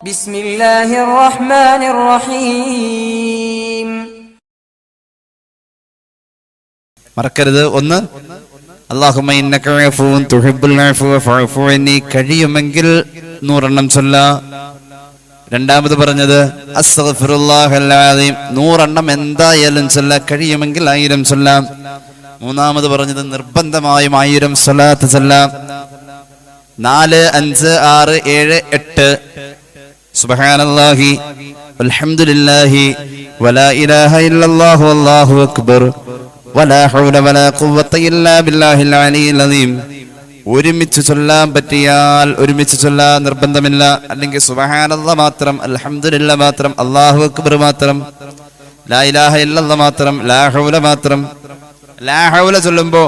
ബിസ്മില്ലാഹിർ റഹ്മാനിർ റഹീം. മറക്കരുത്. ഒന്ന്, അല്ലാഹുമ്മ ഇന്നക അഫൂൻ തുഹിബ്ബുൽ അഫ്വ ഫഅഫു അന്നി, കഴിയുമെങ്കിൽ 100 എണ്ണം ചൊല്ലാം. രണ്ടാമത് പറഞ്ഞത് അസ്തഗ്ഫിറുല്ലാഹൽ അസീം, 100 എണ്ണം എന്തായാലും ചൊല്ലാം, കഴിയുമെങ്കിൽ 1000 ചൊല്ലാം. മൂന്നാമത് പറഞ്ഞത് നിർബന്ധമായും 1000 സ്വലാത്ത് ചൊല്ലാം. 4, 5, 6, 7, 8 സുബ്ഹാനല്ലാഹി വൽഹംദുലില്ലാഹി വലാ ഇലാഹ ഇല്ലല്ലാഹു വല്ലാഹു അക്ബർ വലാ ഹൗല വലാ ഖുവത ഇല്ലാ ബില്ലാഹിൽ അലിയിൽ അസീം. ഒരുമിച്ച് ചൊല്ലാൻ പറ്റിയാൽ ഒരുമിച്ച് ചൊല്ലാൻ നിർബന്ധമില്ല. അല്ലെങ്കിൽ സുബ്ഹാനല്ലാഹ് മാത്രം, അൽഹംദുലില്ലാഹ് മാത്രം, അല്ലാഹു അക്ബർ മാത്രം, ലാ ഇലാഹ ഇല്ലല്ലാഹ് മാത്രം, ലാ ഹൗല മാത്രം. ലാ ഹൗല ചൊല്ലുമ്പോ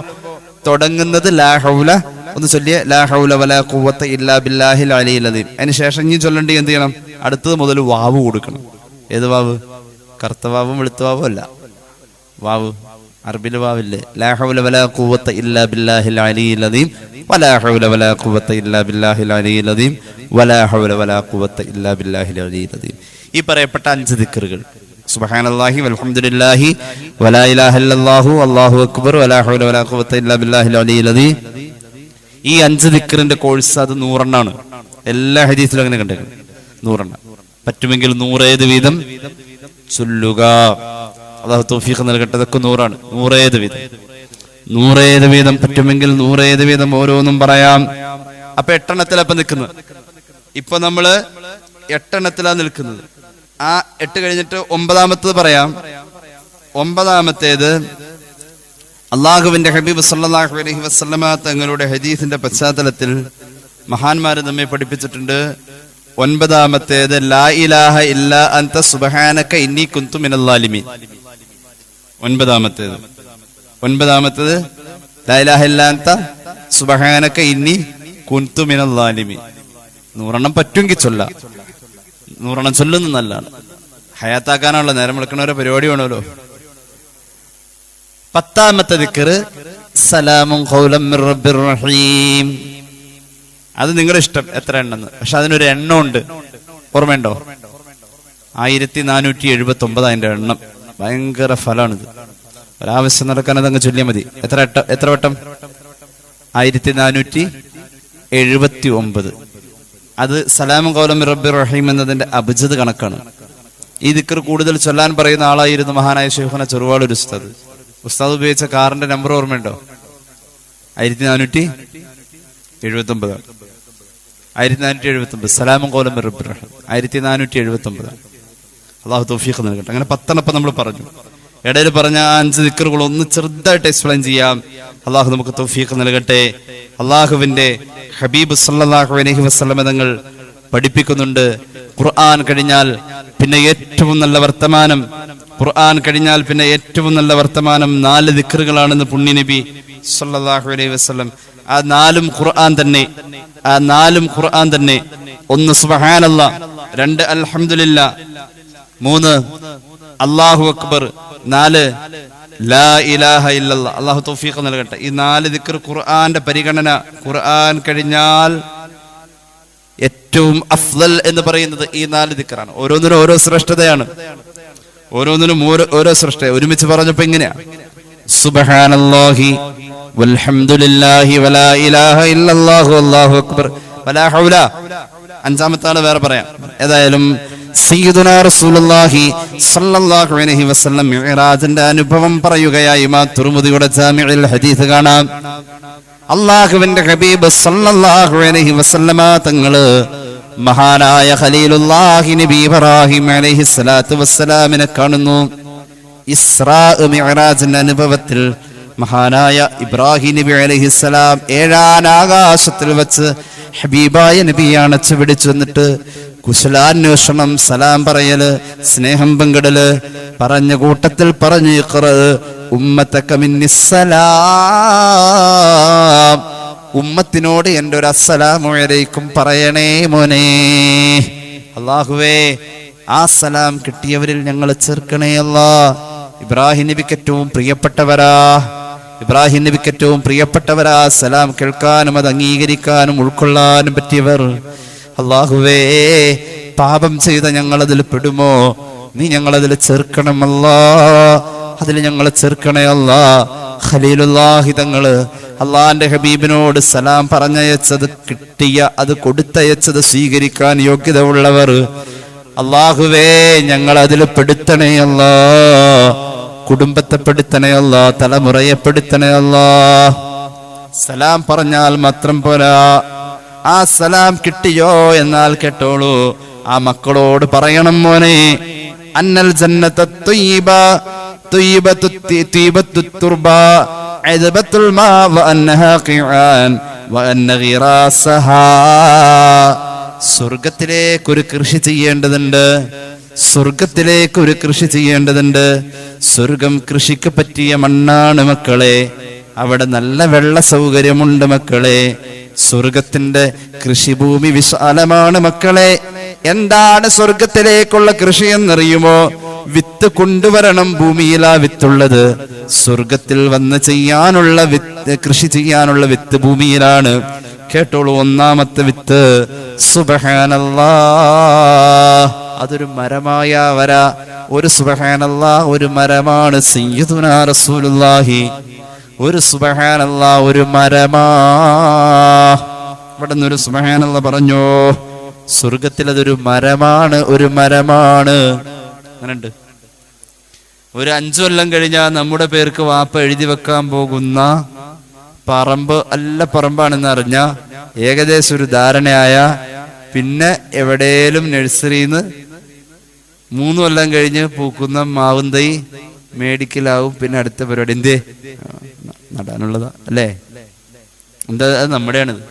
തുടങ്ങുന്നത് ലാ ഹൗല ഒന്ന് ചൊല്ലിയ ലാ ഹൗല വലാ ഖുവത ഇല്ലാ ബില്ലാഹിൽ അലിയിൽ അസീം. അതിന് ശേഷം ഇനി ചൊല്ലേണ്ടി എന്ത് ചെയ്യണം? അടുത്തത് മുതൽ വാവ് കൊടുക്കണം. ഏത് വാവ്? കറുത്ത വാവും വെളുത്ത വാവും അല്ല, വാവ് അറബിലെ വാവില്ലേ? ലാ ഹൗല വലാ ഖുവത ഇല്ലാ ബില്ലാഹിൽ അലിയിൽ അസീം വലാ ഹൗല വലാ ഖുവത ഇല്ലാ ബില്ലാഹിൽ അലിയിൽ അസീം വലാ ഹൗല വലാ ഖുവത ഇല്ലാ ബില്ലാഹിൽ അലിയിൽ അസീം. ഈ പറയപ്പെട്ട 5 ദിക്റുകൾ സുബ്ഹാനല്ലാഹി വൽഹംദുലില്ലാഹി വലാ ഇലാഹ ഇല്ലല്ലാഹു അല്ലാഹു അക്ബർ വലാ ഹൗല വലാ ഖുവത ഇല്ലാ ബില്ലാഹിൽ അലിയിൽ അസീം. ഈ 5 ദിക്റിന്റെ കോഴ്സ് അത് 100 എണ്ണാണ്. എല്ലാ ഹദീസിലും അങ്ങനെ കണ്ടേക്കണം. 100 എണ്ണം പറ്റുമെങ്കിൽ 100 വീതം ചൊല്ലുക. അല്ലാഹു തൗഫീഖ് നൽകട്ടെ. അതൊക്കെ 100 ആണ്. 100 വീതം പറ്റുമെങ്കിൽ 100 വീതം ഓരോന്നും പറയാം. അപ്പൊ 8 എണ്ണത്തിലപ്പം നിൽക്കുന്നത്. ഇപ്പൊ നമ്മള് 8 എണ്ണത്തിലാണ് നിൽക്കുന്നത്. ആ 8 കഴിഞ്ഞിട്ട് 9ാമത്തേത് പറയാം. 9ാമത്തേത് അള്ളാഹുവിന്റെ ഹബീബ് സല്ലല്ലാഹു അലൈഹി വസല്ലമ തങ്ങളുടെ ഹദീസിന്റെ പശ്ചാത്തലത്തിൽ മഹാന്മാര് നമ്മെ പഠിപ്പിച്ചിട്ടുണ്ട്. 9ാമത്തേത് ലാ ഇലാഹ ഇല്ലാ അൻത സുബ്ഹാനക ഇന്നി കുന്തു മിനൽ ളാലിമീൻ. 9ാമത്തേത് ലാ ഇലാഹ ഇല്ലാ അൻത സുബ്ഹാനക ഇന്നി കുന്തു മിനൽ ളാലിമീൻ. 100 എണ്ണം പറ്റുമെങ്കിൽ ചൊല്ലാം. 100 എണ്ണം ചൊല്ലുന്ന നല്ലതാണ്. ഹയാത്താക്കാനുള്ള നേരം വിളിക്കണവരെ പരിപാടി വേണമല്ലോ. 10ാമത്തെ ദിക്റ് സലാമുൻ ഖൗലൻ മിർ റബ്ബിർ റഹീം. അത് നിങ്ങളുടെ ഇഷ്ടം എത്ര എണ്ണെന്ന്. പക്ഷെ അതിനൊരു എണ്ണം ഉണ്ട്. ഓർമ്മയുണ്ടോ? 1479 അതിന്റെ എണ്ണം. ഭയങ്കര ഫലമാണിത്. ഒരാവശ്യം നടക്കാൻ അതങ്ങ് ചൊല്ലിയാൽ മതി. എത്ര വട്ടം? 1479. അത് സലാമുൻ ഖൗലൻ മിർ റബ്ബിർ റഹീം എന്നതിന്റെ അബ്ജദ് കണക്കാണ്. ഈ ദിക്ർ കൂടുതൽ ചൊല്ലാൻ പറയുന്ന ആളായിരുന്നു മഹാനായ ശൈഖുന ചെറുവാളൂർ ഉസ്താദ്. ഉസ്താദ് ഉപയോഗിച്ച കാറിന്റെ നമ്പർ ഓർമ്മയുണ്ടോ? 1479. 1479 സലാമുൻ ഖൗലൻ മിർ റബ്ബിർ റഹീം 1479. അല്ലാഹു തൗഫീഖ് നൽകട്ടെ. അങ്ങനെ 10 എണ്ണം നമ്മൾ പറഞ്ഞു. ഇടയിൽ പറഞ്ഞ 5 ദിക്റുകൾ ഒന്ന് ചെറുതായിട്ട് എക്സ്പ്ലെയിൻ ചെയ്യാം. അല്ലാഹു നമുക്ക് തൗഫീഖ് നൽകട്ടെ. അല്ലാഹുവിന്റെ ഹബീബ് സല്ലല്ലാഹു അലൈഹി വസല്ലമ തങ്ങൾ പഠിപ്പിക്കുന്നുണ്ട്, ഖുർആൻ കഴിഞ്ഞാൽ പിന്നെ ഏറ്റവും നല്ല വർത്തമാനം, ഖുർആൻ കഴിഞ്ഞാൽ പിന്നെ ഏറ്റവും നല്ല വർത്തമാനം 4 ദിക്റുകളാണെന്ന് പുണ്യ നബി സല്ലല്ലാഹു അലൈഹി വസല്ലം. ആ 4 ഖുർആൻ തന്നെ. 1 സുബ്ഹാനല്ലാഹ്, 2 അൽഹംദുലില്ലാഹ്, 3 അല്ലാഹു അക്ബർ, 4 ലാ ഇലാഹ ഇല്ലല്ലാഹ്. അല്ലാഹു തൗഫീഖ് നൽകട്ടെ. ഈ 4 ദിക്ർ ഖുർആന്റെ പരിഗണന. ഖുർആൻ കഴിഞ്ഞാൽ ഏറ്റവും അഫ്ളൽ എന്ന് പറയുന്നത് ഈ 4 ദിക്റാണ്. ഓരോന്നിനും ഓരോ ശ്രേഷ്ഠതയാണ്. ഓരോ ശ്രേഷ്ഠത. ഒരുമിച്ച് പറഞ്ഞപ്പോ ഇങ്ങനെയാ: സുബ്ഹാനല്ലാഹി വൽഹംദുലില്ലാഹി വലാ ഇലാഹ ഇല്ലല്ലാഹു അല്ലാഹു അക്ബർ വലാ ഹൗല. 5ാമത്താണ് വേറെ പറയാം. ഏതായാലും സയ്യിദുനാ റസൂലുള്ളാഹി സ്വല്ലല്ലാഹു അലൈഹി വസല്ലം മിഅ്റാജിന്റെ അനുഭവം പറയുകയായി. ഇമാം തുർമുദിയുടെ ജാമിഉൽ ഹദീസ് കാണാം. അല്ലാഹുവിന്റെ ഹബീബ് സ്വല്ലല്ലാഹു അലൈഹി വസല്ലമ തങ്ങള് മഹാനായ ഖലീലുല്ലാഹി നബി ഇബ്രാഹിം അലൈഹി സ്വലാത്തു വസ്സലാമിനെ കാണുന്നു. ഇസ്രാ മിഅ്റാജിന്റെ അനുഭവത്തിൽ മഹാനായ ഇബ്രാഹിം നബി അലൈഹിസ്സലാം 7ാം ആകാശത്തിൽ വെച്ച് ഹബീബായ നബിയെ അണച്ചു പിടിച്ചു. എന്നിട്ട് കുശലാന്വേഷണം, സലാം പറയല്, സ്നേഹം പങ്കിടല്. പറഞ്ഞ കൂട്ടത്തിൽ പറഞ്ഞു, ഇഖ്റ ഉമ്മതക മിന്നിസ്സലാം, ഉമ്മത്തിനോട് എൻ്റെ ഒരു അസ്സലാമു അലൈക്കും പറയണേ മോനെ. അല്ലാഹുവേ, ആ സലാം കിട്ടിയവരിൽ ഞങ്ങൾ ചേർക്കണേ അല്ലാ. ഇബ്രാഹിം നബിക്ക് ഏറ്റവും പ്രിയപ്പെട്ടവരാ സലാം കേൾക്കാനും അത് അംഗീകരിക്കാനും ഉൾക്കൊള്ളാനും പറ്റിയവർ. അല്ലാഹുവേ, പാപം ചെയ്ത ഞങ്ങളതിൽ പെടുമോ? നീ ഞങ്ങളതിൽ ചേർക്കണമല്ലാ, അതിൽ ഞങ്ങളെ ചേർക്കണേ അല്ലാ. ഖലീലുല്ലാഹി തങ്ങള് അള്ളാന്റെ ഹബീബിനോട് സലാം പറഞ്ഞയച്ചത് കിട്ടിയ, അത് കൊടുത്തയച്ചത് സ്വീകരിക്കാൻ യോഗ്യത ഉള്ളവർ. അള്ളാഹുവേ ഞങ്ങൾ അതിൽ പെടുത്തണേ അല്ലാ, കുടുംബത്തെ പെടുത്തണേ അല്ലാ, തലമുറയെ പെടുത്തണേ അല്ലാ. സലാം പറഞ്ഞാൽ മാത്രം പോരാ, ആ സലാം കിട്ടിയോ എന്നാൽ കേട്ടോളൂ, ആ മക്കളോട് പറയണം, മോനെ അന്നൽ ജന്നത ത്വയ്യിബ ത്വയ്യിബത്തു ത്വയ്യിബത്തു തുർബ അദബത്തുൽ മാ വഅന്നഹാ ഖിആൻ വഅന്ന ഗിറാസഹാ. സ്വർഗ്ഗത്തിലേക്ക് ഒരു കൃഷി ചെയ്യേണ്ടതുണ്ട്, സ്വർഗ്ഗത്തിലേക്ക് ഒരു കൃഷി ചെയ്യേണ്ടതുണ്ട്. സ്വർഗം കൃഷിക്ക് പറ്റിയ മണ്ണാണ് മക്കളെ, അവിടെ നല്ല വെള്ള സൗകര്യമുണ്ട് മക്കളെ. സ്വർഗത്തിന്റെ കൃഷിഭൂമി വിശാലമാണ് മക്കളെ. എന്താണ് സ്വർഗത്തിലേക്കുള്ള കൃഷി എന്നറിയുമോ? വിത്ത് കൊണ്ടുവരണം, ഭൂമിയിലാ വിത്തുള്ളത്. സ്വർഗത്തിൽ വന്ന് ചെയ്യാനുള്ള വിത്ത്, കൃഷി ചെയ്യാനുള്ള വിത്ത് ഭൂമിയിലാണ്. കേട്ടോളൂ, ഒന്നാമത്തെ വിത്ത് സുബ്ഹാനല്ലാഹ്, അതൊരു മരമായ വര. ഒരു സുബ്ഹാനല്ലാഹ് ഒരു മരമാണ്. സയ്യിദുനാ റസൂലുള്ളാഹി ഒരു സുബ്ഹാനല്ലാഹ് ഒരു മരമാ. ഇവിടെ നിന്നൊരു സുബ്ഹാനല്ലാഹ് പറഞ്ഞോ. സ്വർഗത്തിൽ അതൊരു മരമാണ്, ഒരു മരമാണ്. അങ്ങനെയുണ്ട്. ഒരു 5 കൊല്ലം കഴിഞ്ഞാൽ നമ്മുടെ പേർക്ക് വാപ്പ എഴുതി വെക്കാൻ പോകുന്ന പറമ്പ് അല്ല പറമ്പാണെന്ന് അറിഞ്ഞ ഏകദേശം ഒരു ധാരണയായ, പിന്നെ എവിടെയും നഴ്സറിന്ന് 3 കൊല്ലം കഴിഞ്ഞ് പൂക്കുന്ന മാവും തൈ മേടിക്കലാവും. പിന്നെ അടുത്ത പരിപാടി എന്തേ നടാനുള്ളതാ അല്ലേ? എന്താ, അത് നമ്മുടെയാണിത്,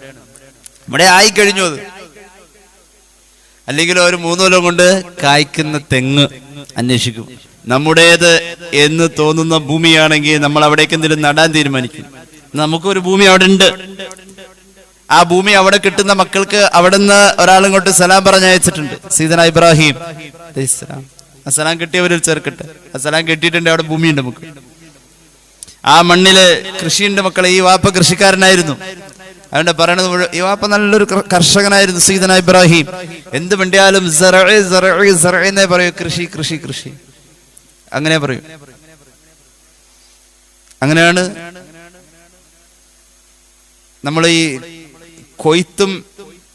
നമ്മുടെ ആയി കഴിഞ്ഞു അത്. അല്ലെങ്കിൽ ഒരു 3 കൊല്ലം കൊണ്ട് കായ്ക്കുന്ന തെങ്ങ് അന്വേഷിക്കും. നമ്മുടേത് എന്ന് തോന്നുന്ന ഭൂമിയാണെങ്കിൽ നമ്മൾ അവിടേക്ക് എന്തെങ്കിലും നടാൻ തീരുമാനിക്കും. നമുക്കൊരു ഭൂമി അവിടെ ഉണ്ട്. ആ ഭൂമി അവിടെ കിട്ടുന്ന മക്കൾക്ക് അവിടെ നിന്ന് ഒരാളിങ്ങോട്ട് സലാം പറഞ്ഞയച്ചിട്ടുണ്ട്, സീദന ഇബ്രാഹിം അലൈഹിസ്സലാം. ആ സലാം കിട്ടിയവരിൽ ചേർക്കട്ടെ. ആ സലാം കിട്ടിയിട്ടുണ്ട്, അവിടെ ഭൂമിയുണ്ട് നമുക്ക്. ആ മണ്ണില് കൃഷിയുണ്ട് മക്കളെ. ഈ വാപ്പ കൃഷിക്കാരനായിരുന്നു. അതുകൊണ്ട് പറയണത്, ഈ വാപ്പ നല്ലൊരു കർഷകനായിരുന്നു സീദന ഇബ്രാഹിം. എന്ത് വേണ്ടിയാലും എന്നേ പറയൂ, കൃഷി കൃഷി കൃഷി അങ്ങനെ പറയൂ. അങ്ങനെയാണ് നമ്മൾ ഈ കൊയ്ത്തും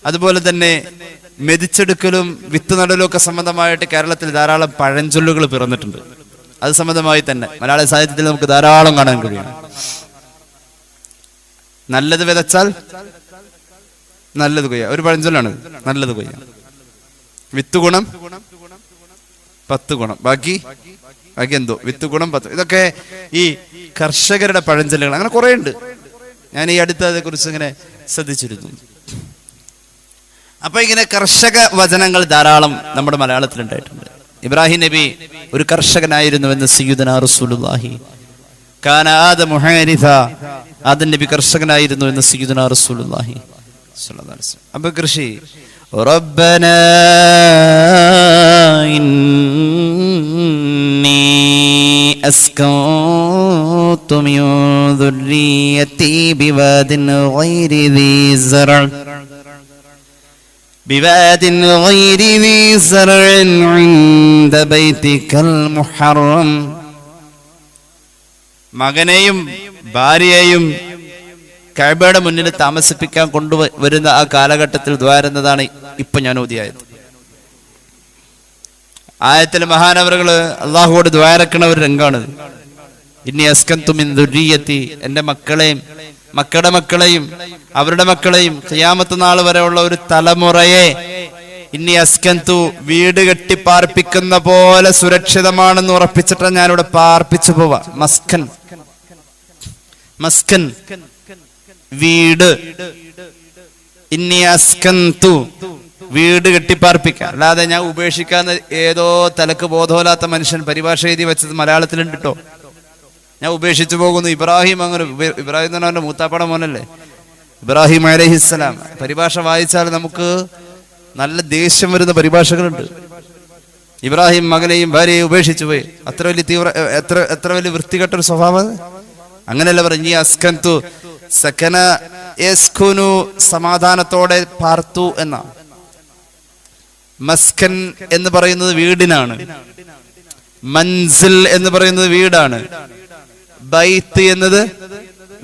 അതുപോലെ തന്നെ മെതിച്ചെടുക്കലും വിത്ത് നടലും ഒക്കെ സംബന്ധമായിട്ട് കേരളത്തിൽ ധാരാളം പഴഞ്ചൊല്ലുകൾ പിറന്നിട്ടുണ്ട്. അത് സംബന്ധമായി തന്നെ മലയാള സാഹിത്യത്തിൽ നമുക്ക് ധാരാളം കാണാൻ കഴിയും. നല്ലത് വിതച്ചാൽ നല്ലത് കൊയ്യാം, ഒരു പഴഞ്ചൊല്ലാണ്. നല്ലത് കൊയ്യാം, വിത്ത് ഗുണം 10 ഗുണം, ബാക്കി എന്തോ വിത്ത് ഗുണം 10. ഇതൊക്കെ ഈ കർഷകരുടെ പഴഞ്ചൊല്ലുകൾ. അങ്ങനെ കുറെ ഉണ്ട്. ഞാൻ ഈ അടുത്ത് അതേ കുറിച്ച് ഇങ്ങനെ ശ്രദ്ധിച്ചിരുന്നു. അപ്പൊ ഇങ്ങനെ കർഷക വചനങ്ങൾ ധാരാളം നമ്മുടെ മലയാളത്തിലുണ്ടായിട്ടുണ്ട്. ഇബ്രാഹിം നബി ഒരു കർഷകനായിരുന്നുവെന്ന് സയ്യിദുനാ റസൂലുള്ളാഹി. കാന ആദമു ഹാരിഥ, ആദം നബി കർഷകനായിരുന്നു എന്ന് സയ്യിദുനാ റസൂലുള്ളാഹി സ്വല്ലല്ലാഹു അലൈഹി വസല്ലം. അപ്പൊ കൃഷി റബ്ബനാ ഇന്നി അസ്കൻതു മിൻ ദുർരിയതി ബിവാദിൻ ഗൈരി ദീ സറഅ بواد غير ذي زرع عند بيتك المحرم. മകനെയും ഭാര്യയെയും കഅബയുടെ മുന്നിൽ താമസിപ്പിക്കാൻ കൊണ്ടുവരുന്ന ആ കാലഘട്ടത്തിൽ ദ്വാരുന്നതാണ് ഇപ്പൊ ഞാൻ ഓതിയായത്. ആയത്തിൽ മഹാനവറുകള് അള്ളാഹുവോട് ദ്വാരക്കണ ഒരു രംഗാണിത്. ഇന്നി അസ്കൻതു മിൻ ദുർരിയതി, എന്റെ മക്കളെയും മക്കളുടെ മക്കളെയും അവരുടെ മക്കളെയും ഖിയാമത്ത് നാൾ വരെ ഉള്ള ഒരു തലമുറയെ ഇന്നി അസ്കൻതു, വീട് കെട്ടി പാർപ്പിക്കുന്ന പോലെ സുരക്ഷിതമാണെന്ന് ഉറപ്പിച്ചിട്ട് ഞാനിവിടെ പാർപ്പിച്ചു പോവാ. മസ്കൻ, മസ്കൻ വീട്. ഇന്നി അസ്കൻതു, വീട് കെട്ടിപ്പാർപ്പിക്കുക. അല്ലാതെ ഞാൻ ഉപേക്ഷിക്കാന്ന് ഏതോ തലക്ക് ബോധമില്ലാത്ത മനുഷ്യൻ പരിഭാഷ എഴുതി വെച്ചത് മലയാളത്തിലുണ്ട് കേട്ടോ. ഞാൻ ഉപേക്ഷിച്ചു പോകുന്നു. ഇബ്രാഹിം അങ്ങനെ, ഇബ്രാഹിം എന്ന് പറഞ്ഞ മൂത്താപ്പയുടെ മോനല്ലേ ഇബ്രാഹിം അലൈഹിസ്സലാം. പരിഭാഷ വായിച്ചാൽ നമുക്ക് നല്ല ദേഷ്യം വരുന്ന പരിഭാഷകളുണ്ട്. ഇബ്രാഹിം മകനെയും ഭാര്യയെയും ഉപേക്ഷിച്ചു പോയി. അത്ര വലിയ എത്ര വലിയ വൃത്തികെട്ടൊരു സ്വഭാവം. അങ്ങനെയല്ല പറഞ്ഞു. അസ്കൻതു സകന യസ്കുനു, സമാധാനത്തോടെ പാർത്തു എന്ന. മസ്കൻ എന്ന് പറയുന്നത് വീടിനാണ്, മൻസിൽ എന്ന് പറയുന്നത് വീടാണ്, ബൈത്ത് എന്നത്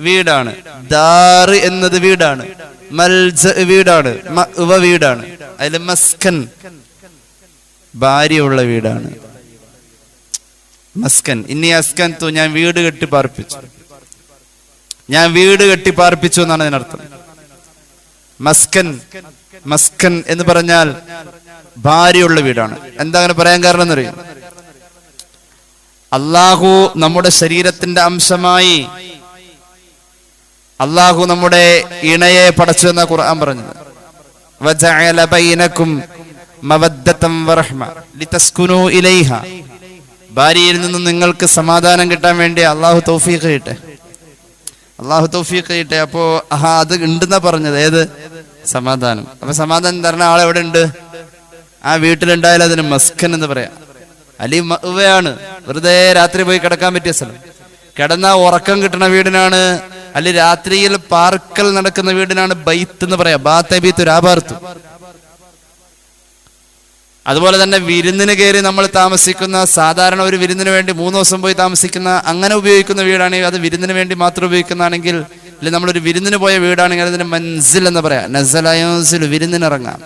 വീടാണ്, ദാർ എന്നത് വീടാണ്, മൽജ വീടാണ്, മഅ്വ വീടാണ്. അതിൽ മസ്കൻ ഭാര്യയുള്ള വീടാണ്. മസ്കൻ ഇന്നി അസ്കൻതു, ഞാൻ വീട് കെട്ടി പാർപ്പിച്ചു, ഞാൻ വീട് കെട്ടി പാർപ്പിച്ചു എന്നാണ് അതിനർത്ഥം. മസ്കൻ, മസ്കൻ എന്ന് പറഞ്ഞാൽ ഭാര്യയുള്ള വീടാണ്. എന്താ അങ്ങനെ പറയാൻ കാരണം എന്നറിയും? അള്ളാഹു നമ്മുടെ ശരീരത്തിന്റെ അംശമായി അള്ളാഹു നമ്മുടെ ഇണയെ പടച്ചു എന്ന ഖുർആൻ പറഞ്ഞത്. വജഅല ബൈനകും മവദ്ദതൻ വറഹ്മ ലിതസ്കുനൂ ഇലൈഹ. ഭാര്യയിൽ നിന്നും നിങ്ങൾക്ക് സമാധാനം കിട്ടാൻ വേണ്ടി അള്ളാഹു തൗഫീഖ് ചെയ്യട്ടെ, അള്ളാഹു തൗഫീഖ് ചെയ്യട്ടെ. അപ്പോ അത് ഉണ്ടെന്നാ പറഞ്ഞത്. ഏത് സമാധാനം? അപ്പൊ സമാധാനം തരുന്ന ആളെവിടെ ഉണ്ട്? ആ വീട്ടിലുണ്ടായാലും അതിന് മസ്കൻ എന്ന് പറയാം. അലി മഅ്വയാണ്, വെറുതെ രാത്രി പോയി കിടക്കാൻ പറ്റിയ സ്ഥലം. കിടന്ന ഉറക്കം കിട്ടുന്ന വീടിനാണ്, അല്ലെ രാത്രിയിൽ പാർക്കൽ നടക്കുന്ന വീടിനാണ് ബൈത്ത് എന്ന് പറയാം. ബാത്തബീത്ത് രാബാർത്തു. അതുപോലെ തന്നെ വിരുന്നിന് കയറി നമ്മൾ താമസിക്കുന്ന, സാധാരണ ഒരു വിരുന്നിന് വേണ്ടി 3 ദിവസം പോയി താമസിക്കുന്ന, അങ്ങനെ ഉപയോഗിക്കുന്ന വീടാണെങ്കിൽ അത് വിരുന്നിന് വേണ്ടി മാത്രം ഉപയോഗിക്കുന്നതാണെങ്കിൽ, അല്ലെങ്കിൽ നമ്മളൊരു വിരുന്നിന് പോയ വീടാണെങ്കിൽ അതിന് മൻസിൽ എന്ന് പറയാം. നസല വിരുന്നിനിറങ്ങാം.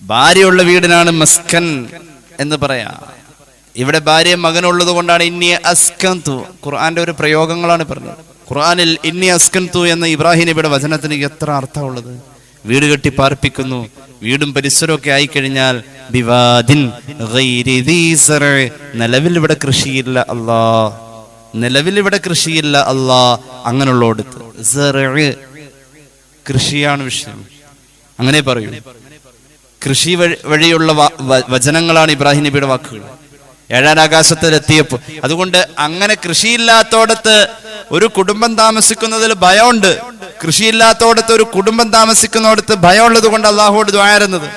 ഭാര്യയുള്ള വീടിനാണ് മസ്കൻ എന്ന് പറയാ. ഇവിടെ ഭാര്യ മകനുള്ളത് കൊണ്ടാണ് ഇന്നി അസ്കന്തു. ഖുർആന്റെ ഒരു പ്രയോഗങ്ങളാണ് പറഞ്ഞത്. ഖുർആനിൽ ഇന്നി അസ്കന്തു എന്ന ഇബ്രാഹിം നബിയുടെ വചനത്തിന് എത്ര അർത്ഥമുള്ളത്. വീട് കെട്ടി പാർപ്പിക്കുന്നു. വീടും പരിസരവും ഒക്കെ ആയിക്കഴിഞ്ഞാൽ ബിവാദിൻ ഗൈരി ദീ സറ, നിലവിൽ ഇവിടെ കൃഷിയില്ല അല്ലാ, നിലവിൽ ഇവിടെ കൃഷിയില്ല അല്ലാ. അങ്ങനെയുള്ളടുത്ത് കൃഷിയാണ് വിഷയം, അങ്ങനെ പറയൂ. കൃഷി വഴിയുള്ള വചനങ്ങളാണ് ഇബ്രാഹിം നബിയുടെ വാക്കുകൾ. 7ാം ആകാശത്തിലെത്തിയപ്പോൾ. അതുകൊണ്ട് അങ്ങനെ കൃഷിയില്ലാത്തോടത്ത് ഒരു കുടുംബം താമസിക്കുന്നതിൽ ഭയമുണ്ട്. കൃഷിയില്ലാത്തോടത്ത് ഒരു കുടുംബം താമസിക്കുന്നിടത്ത് ഭയമുള്ളത് കൊണ്ട് അള്ളാഹുവോട് ദുആ ചെയ്യുന്നത്.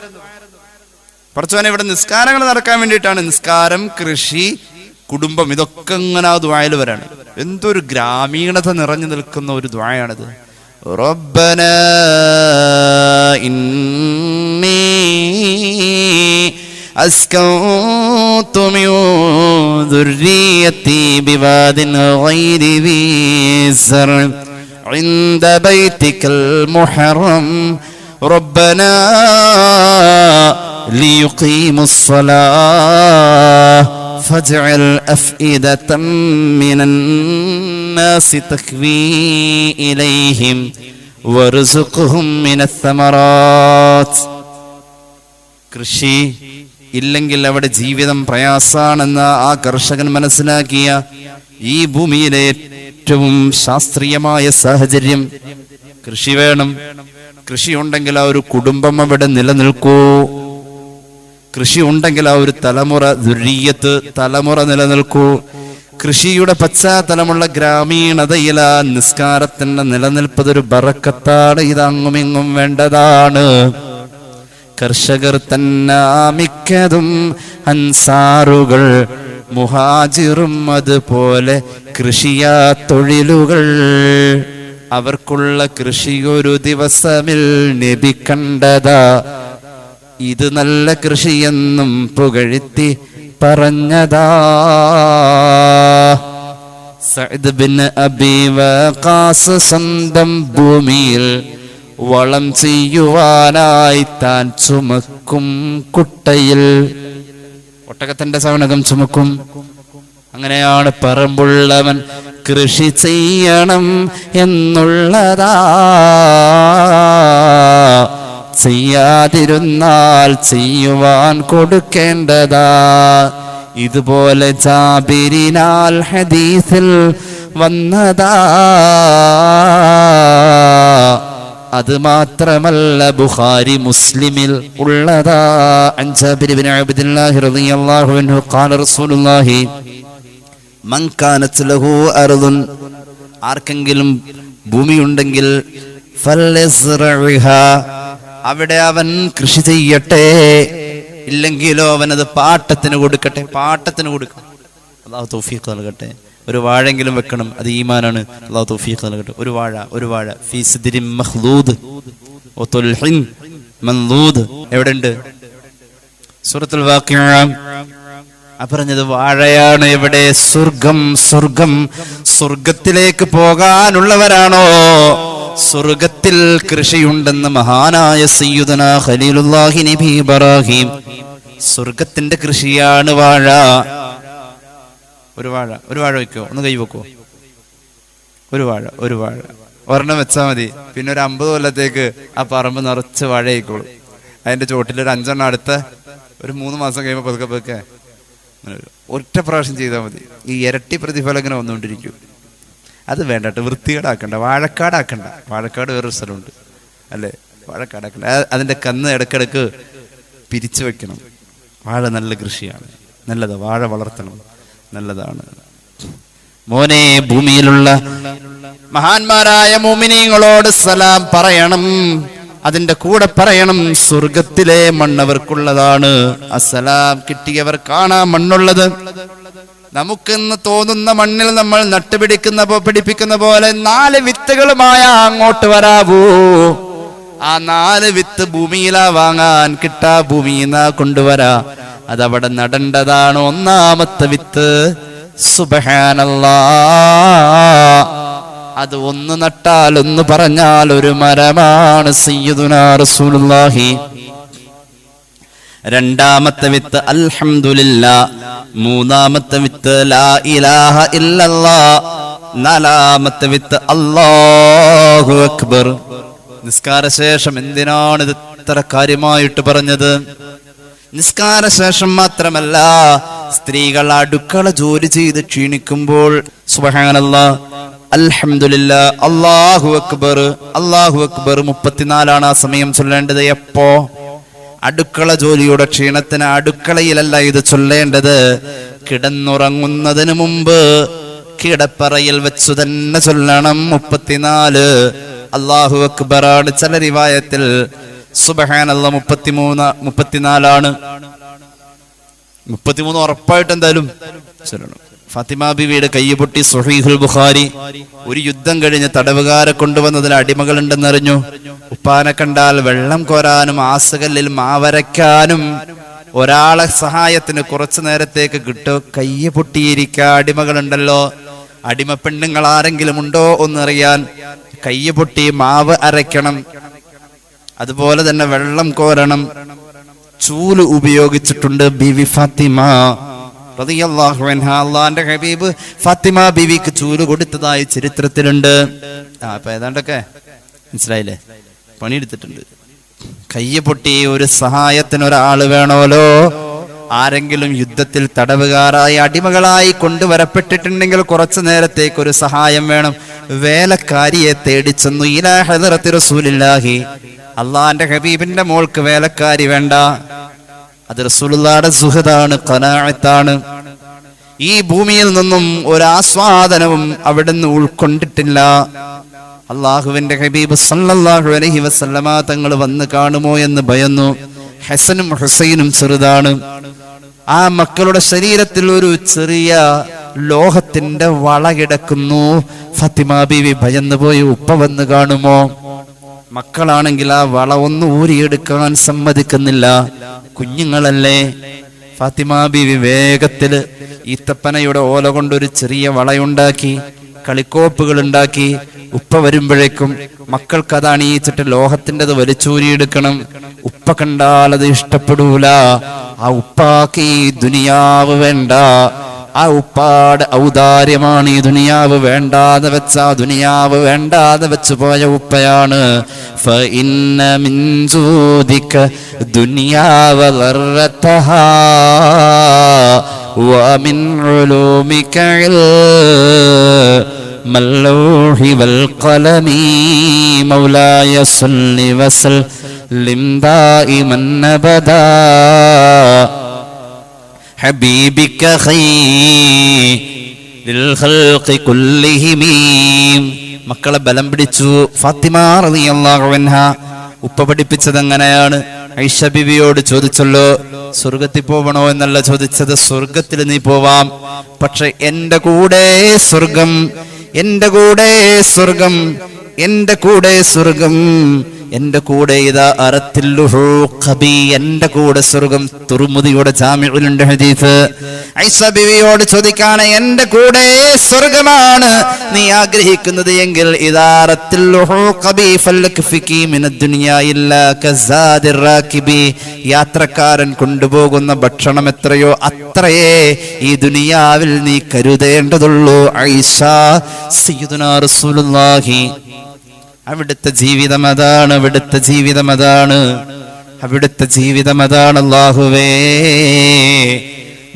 പടച്ചോനെ, ഇവിടെ നിസ്കാരങ്ങൾ നടക്കാൻ വേണ്ടിയിട്ടാണ്. നിസ്കാരം, കൃഷി, കുടുംബം, ഇതൊക്കെ ഇങ്ങനെ ആ ദുആയിൽ വരാണ്. എന്തൊരു ഗ്രാമീണത നിറഞ്ഞു നിൽക്കുന്ന ഒരു ദുആയാണിത്. റബ്ബനാ ഇന്നി أسكنت من ذريتي بواد غير ذي زرع عند بيتك المحرم ربنا ليقيموا الصلاة فاجعل أفئدة من الناس تهوي إليهم وارزقهم من الثمرات. കൃഷി ഇല്ലെങ്കിൽ അവിടെ ജീവിതം പ്രയാസാണെന്ന ആ കർഷകൻ മനസ്സിലാക്കിയ ഈ ഭൂമിയിലെ ഏറ്റവും ശാസ്ത്രീയമായ സാഹചര്യം കൃഷി വേണം. കൃഷി ഉണ്ടെങ്കിൽ ആ ഒരു കുടുംബം അവിടെ നിലനിൽക്കൂ. കൃഷി ഉണ്ടെങ്കിൽ ആ ഒരു തലമുറ, ദുരിയത്ത് തലമുറ നിലനിൽക്കൂ. കൃഷിയുടെ പശ്ചാത്തലമുള്ള ഗ്രാമീണതയിൽ ആ നിസ്കാരത്തിന്റെ നിലനിൽപ്പതൊരു ബറക്കത്താണ്. ഇതങ്ങുമിങ്ങും വേണ്ടതാണ്. കർഷകർ തന്നെ മിക്കതും അൻസാറുകൾ, മുഹാജിറും അതുപോലെ കൃഷിയാ തൊഴിലുകൾ. അവർക്കുള്ള കൃഷി ഒരു ദിവസമിൽ നബി കണ്ടതാ. ഇത് നല്ല കൃഷിയെന്നും പുകഴ്ത്തി പറഞ്ഞതാ. സഅദ് ബിൻ അബി വഖാസ് സ്വന്തം ഭൂമിയിൽ വളം ചെയ്യുവാനായി താൻ ചുമക്കും കുട്ടയിൽ ഒട്ടകത്തിന്റെ സവണകം ചുമക്കും. അങ്ങനെയാണ് പറമ്പുള്ളവൻ കൃഷി ചെയ്യണം എന്നുള്ളതാ. ചെയ്യാതിരുന്നാൽ ചെയ്യുവാൻ കൊടുക്കേണ്ടതാ. ഇതുപോലെ ജാബിരിനാൽ ഹദീസിൽ വന്നതാ. അത് മാത്രമല്ല ബുഖാരി മുസ്ലിമിൽ ഉള്ളതാ. അൻ ജാബിർ ഇബ്നു അബ്ദുല്ലാഹി റളിയല്ലാഹു അൻഹു ഖാല റസൂലുള്ളാഹി മൻ കാനത് ലഹു അർദുൻ, ആർക്കെങ്കിലും ഭൂമിയുണ്ടെങ്കിൽ ഫൽയസ്റഇഹാ, അവിടെ അവൻ കൃഷി ചെയ്യട്ടെ. ഇല്ലെങ്കിലോ അവനത് പാട്ടത്തിന് കൊടുക്കട്ടെ. പാട്ടത്തിന് കൊടുക്കണം. അല്ലാഹു തൗഫീഖ് നൽകട്ടെ. ഒരു വാഴെങ്കിലും വെക്കണം, അത് ഈമാനാണ്. അല്ലാഹു തൗഫീഖ് നൽകട്ടെ. ഒരു വാഴ ഫീ സിദ്രിൻ മഖ്ലൂദ്, വതുൽഹിൻ മൻദൂദ് എവിടെയുണ്ട്? സൂറത്തുൽ വാഖിഅ. പറഞ്ഞത് വാഴയാണ് എവിടെ? സ്വർഗം. സ്വർഗം സ്വർഗത്തിലേക്ക് പോകാനുള്ളവരാണോ? സ്വർഗത്തിൽ കൃഷിയുണ്ടെന്ന് മഹാനായ സയ്യിദുനാ ഖലീലുല്ലാഹി നബി ഇബ്രാഹിം. സ്വർഗത്തിന്റെ കൃഷിയാണ് വാഴ. ഒരു വാഴ വെക്കോ? ഒന്ന് കൈ വെക്കോ? ഒരു വാഴ ഒരെണ്ണം വെച്ചാൽ മതി. പിന്നെ ഒരു 50 കൊല്ലത്തേക്ക് ആ പറമ്പ് നിറച്ച് വാഴ ആയിക്കോളും. അതിന്റെ ചോട്ടിൽ ഒരു 5 എണ്ണം അടുത്ത ഒരു 3 മാസം കഴിയുമ്പോൾ പതുക്കെ ഒറ്റ പ്രാവശ്യം ചെയ്താൽ മതി. ഈ ഇരട്ടി പ്രതിഫലം ഇങ്ങനെ വന്നുകൊണ്ടിരിക്കും. അത് വേണ്ടട്ടോ, വൃത്തികേടാക്കണ്ട, വാഴക്കാടാക്കണ്ട. വാഴക്കാട് വേറൊരു സ്ഥലമുണ്ട് അല്ലേ? വാഴക്കാടാക്കണ്ട. അതിന്റെ കന്ന് ഇടക്കിടക്ക് പിരിച്ചു വെക്കണം. വാഴ നല്ല കൃഷിയാണ്, നല്ലതാണ്. വാഴ വളർത്തണം, നല്ലതാണ്. മോനെ, ഭൂമിയിലുള്ള മഹാന്മാരായ മുഅ്മിനീങ്ങളോട് സലാം പറയണം. അതിന്റെ കൂടെ പറയണം, സ്വർഗത്തിലെ മണ്ണവർക്കുള്ളതാണ്. അസ്സലാം കിട്ടിയവർ കാണാൻ മണ്ണുള്ളത്. നമുക്കെന്ന് തോന്നുന്ന മണ്ണിൽ നമ്മൾ പിടിപ്പിക്കുന്ന പോലെ 4 വിത്തുകളുമായ അങ്ങോട്ട് വരാവൂ. ആ 4 വിത്ത് ഭൂമിയിലാ വാങ്ങാൻ കിട്ടാ, ഭൂമിയിന്നാ കൊണ്ടുവരാ. അതവിടെ നടേണ്ടതാണ്. ഒന്നാമത്തെ വിത്ത് സുബ്ഹാനല്ലാഹ്. അത് ഒന്ന് നട്ടാൽ, ഒന്ന് പറഞ്ഞാൽ ഒരു മരമാണ് സയ്യിദുനാ റസൂലുള്ളാഹി. രണ്ടാമത്തെ വിത്ത് അൽഹംദുലില്ലാഹ്. മൂന്നാമത്തെ വിത്ത് ലാ ഇലാഹ ഇല്ലല്ലാഹ്. നാലാമത്തെ വിത്ത് അല്ലാഹു അക്ബർ. നിസ്കാരശേഷം എന്തിനാണ് ഇത് ഇത്ര കാര്യമായിട്ട് പറഞ്ഞത്? നിസ്കാരശേഷം മാത്രമല്ല, സ്ത്രീകൾ അടുക്കള ജോലി ചെയ്ത് ക്ഷീണിക്കുമ്പോൾ സുബ്ഹാനല്ലാഹ്, അൽഹംദുലില്ലാഹ്, അല്ലാഹു അക്ബർ, അല്ലാഹു അക്ബർ 34 ആ സമയം ചൊല്ലേണ്ടത്. എപ്പോ? അടുക്കള ജോലിയുടെ ക്ഷീണത്തിന് അടുക്കളയിലല്ല ഇത് ചൊല്ലേണ്ടത്. കിടന്നുറങ്ങുന്നതിന് മുമ്പ് കിടപ്പറയിൽ വെച്ചു തന്നെ ചൊല്ലണം. 34 അല്ലാഹു അക്ബറാണ്. ചില റിവായത്തിൽ സുബ്ഹാനല്ലാഹ് 34 33 ഉറപ്പായിട്ട് എന്തായാലും ചൊല്ലണം. ഫാത്തിമ ബീവിയുടെ കയ്യ് പൊട്ടി സ്വഹീഹുൽ ബുഖാരി. ഒരു യുദ്ധം കഴിഞ്ഞ് തടവുകാരെ കൊണ്ടുവന്നതിൽ അടിമകളുണ്ടെന്നറിഞ്ഞു. ഉപ്പാനെ കണ്ടാൽ വെള്ളം കോരാനും ആസുകല്ലിൽ മാവരയ്ക്കാനും ഒരാളെ സഹായത്തിന് കുറച്ചു നേരത്തേക്ക് കിട്ടും. കയ്യ് പൊട്ടിയിരിക്ക അടിമകളുണ്ടല്ലോ. അടിമ പെണ്ണുങ്ങൾ ആരെങ്കിലും ഉണ്ടോ ഒന്നറിയാൻ കയ്യ് പൊട്ടി മാവ് അരയ്ക്കണം. അതുപോലെ തന്നെ വെള്ളം കോരണം. ചൂല് ഉപയോഗിച്ചിട്ടുണ്ട് ബീവി ഫാത്തിമ റളിയല്ലാഹു അൻഹ. അല്ലാഹുവിന്റെ ഹബീബ് ഫാത്തിമ ബീവിക്ക് ചൂല് കൊടുത്തതായി ചരിത്രത്തിലുണ്ട്. അപ്പൊ ഏതാണ്ടൊക്കെ മനസ്സിലായില്ലേ? പണിയെടുത്തിട്ടുണ്ട്. കയ്യ് പൊട്ടി ഒരു സഹായത്തിന് ഒരാള് വേണമല്ലോ. ആരെങ്കിലും യുദ്ധത്തിൽ തടവുകാരായി അടിമകളായി കൊണ്ടുവരപ്പെട്ടിട്ടുണ്ടെങ്കിൽ കുറച്ചു നേരത്തേക്ക് ഒരു സഹായം വേണം. വേലക്കാരിയെ തേടിച്ചെന്നു ഇലാ ഹദറത്തി റസൂലില്ലാഹി. അള്ളാന്റെ ഹബീബിന്റെ മോൾക്ക് വേലക്കാരി വേണ്ട. അത് റസൂലുള്ളാഹിയുടെ സുഹദാണ്, ഖനാഅത്താണ്. ഈ ഭൂമിയിൽ നിന്നും ഒരാസ്വാദനവും അവിടുന്ന് ഉൾക്കൊണ്ടിട്ടില്ല. അള്ളാഹുവിന്റെ ഹബീബ് സല്ലല്ലാഹു അലൈഹി വസല്ലമ തങ്ങൾ വന്ന് കാണുമോ എന്ന് ഭയന്നു. ഹസനും ഹുസൈനും ചെറുതാണ്. ആ മക്കളുടെ ശരീരത്തിൽ ഒരു ചെറിയ ലോഹത്തിന്റെ വള കിടക്കുന്നു. ഫാത്തിമ ബീവി ഭയന്നു പോയി. ഉപ്പ വന്ന് കാണുമോ? മക്കളാണെങ്കിൽ ആ വള ഒന്ന് ഊരിയെടുക്കാൻ സമ്മതിക്കുന്നില്ല. കുഞ്ഞുങ്ങളല്ലേ. ഫാത്തിമ ബീവി വേഗത്തില് ഈത്തപ്പനയുടെ ഓല കൊണ്ടൊരു ചെറിയ വളയുണ്ടാക്കി, കളിക്കോപ്പുകൾ ഉണ്ടാക്കി. ഉപ്പ വരുമ്പോഴേക്കും മക്കൾക്ക് അത് അണിയിച്ചിട്ട് ലോഹത്തിൻ്റെത് വലിച്ചൂരിയെടുക്കണം. ഉപ്പ കണ്ടാൽ അത് ഇഷ്ടപ്പെടൂല. ആ ഉപ്പാക്ക് ഈ ദുനിയാവ് വേണ്ട. ആ ഉപ്പാടെ ഔദാര്യമാണ് ഈ ദുനിയാവ്. വേണ്ടാതെ വെച്ച ദുനിയാവ് വേണ്ടാതെ വെച്ചു പോയ ഉപ്പയാണ്. ഫഇന്ന മിൻ ജൂദിക ദുനിയാ വഗറതഹാ വമിൻ ഉലൂമിക ഇൽമൽ ലൗഹി വൽ ഖലമി മൗലായ സല്ലി വസല്ലിം ദായിമൻ അബദാ ഹബീബിക ഖൈറിൽ ഖൽഖി കുല്ലിഹിം. മക്കളെ ബലം പിടിച്ചു ഫാത്തിമ റളിയല്ലാഹു അൻഹ. ഉപ്പ പഠിപ്പിച്ചത് അങ്ങനെയാണ്. ഐഷ ബിവിയോട് ചോദിച്ചല്ലോ, സ്വർഗത്തിൽ പോവണോ എന്നല്ല ചോദിച്ചത്. സ്വർഗത്തിൽ നീ പോവാം, പക്ഷെ എന്റെ കൂടെ സ്വർഗം, എന്റെ കൂടെ സ്വർഗം, എന്റെ കൂടെ സ്വർഗം എന്റെ കൂടെ ഇതാ അറത്തില്ലുഹു ഖബി, എന്റെ കൂടെ സ്വർഗം. തുർമുദിയുടെ ജാമിഉലുണ്ട് ഹദീസ്. ഐഷ ബിവിയോട് ചോദിക്കാണ്, എന്റെ കൂടെ സ്വർഗമാണ് നീ ആഗ്രഹിക്കുന്നത് എങ്കിൽ ഇദാ അറത്തില്ലുഹു ഖബി ഫലക്ഫികി മിനദ് ദുനിയാ ഇല്ലാ കസാദിർ റാകിബി, യാത്രക്കാരൻ കൊണ്ടുപോകുന്ന ഭക്ഷണം എത്രയോ അത്രയേ ഈ ദുനിയാവിൽ നീ കരുതേണ്ടതുള്ളൂ. ഐഷ സയ്യിദുനാ റസൂലുള്ളാഹി അവിടുത്തെ ജീവിതം അതാണ്, അവിടുത്തെ ജീവിതം അതാണ്, അവിടുത്തെ ജീവിതം അതാണ്. അല്ലാഹുവേ,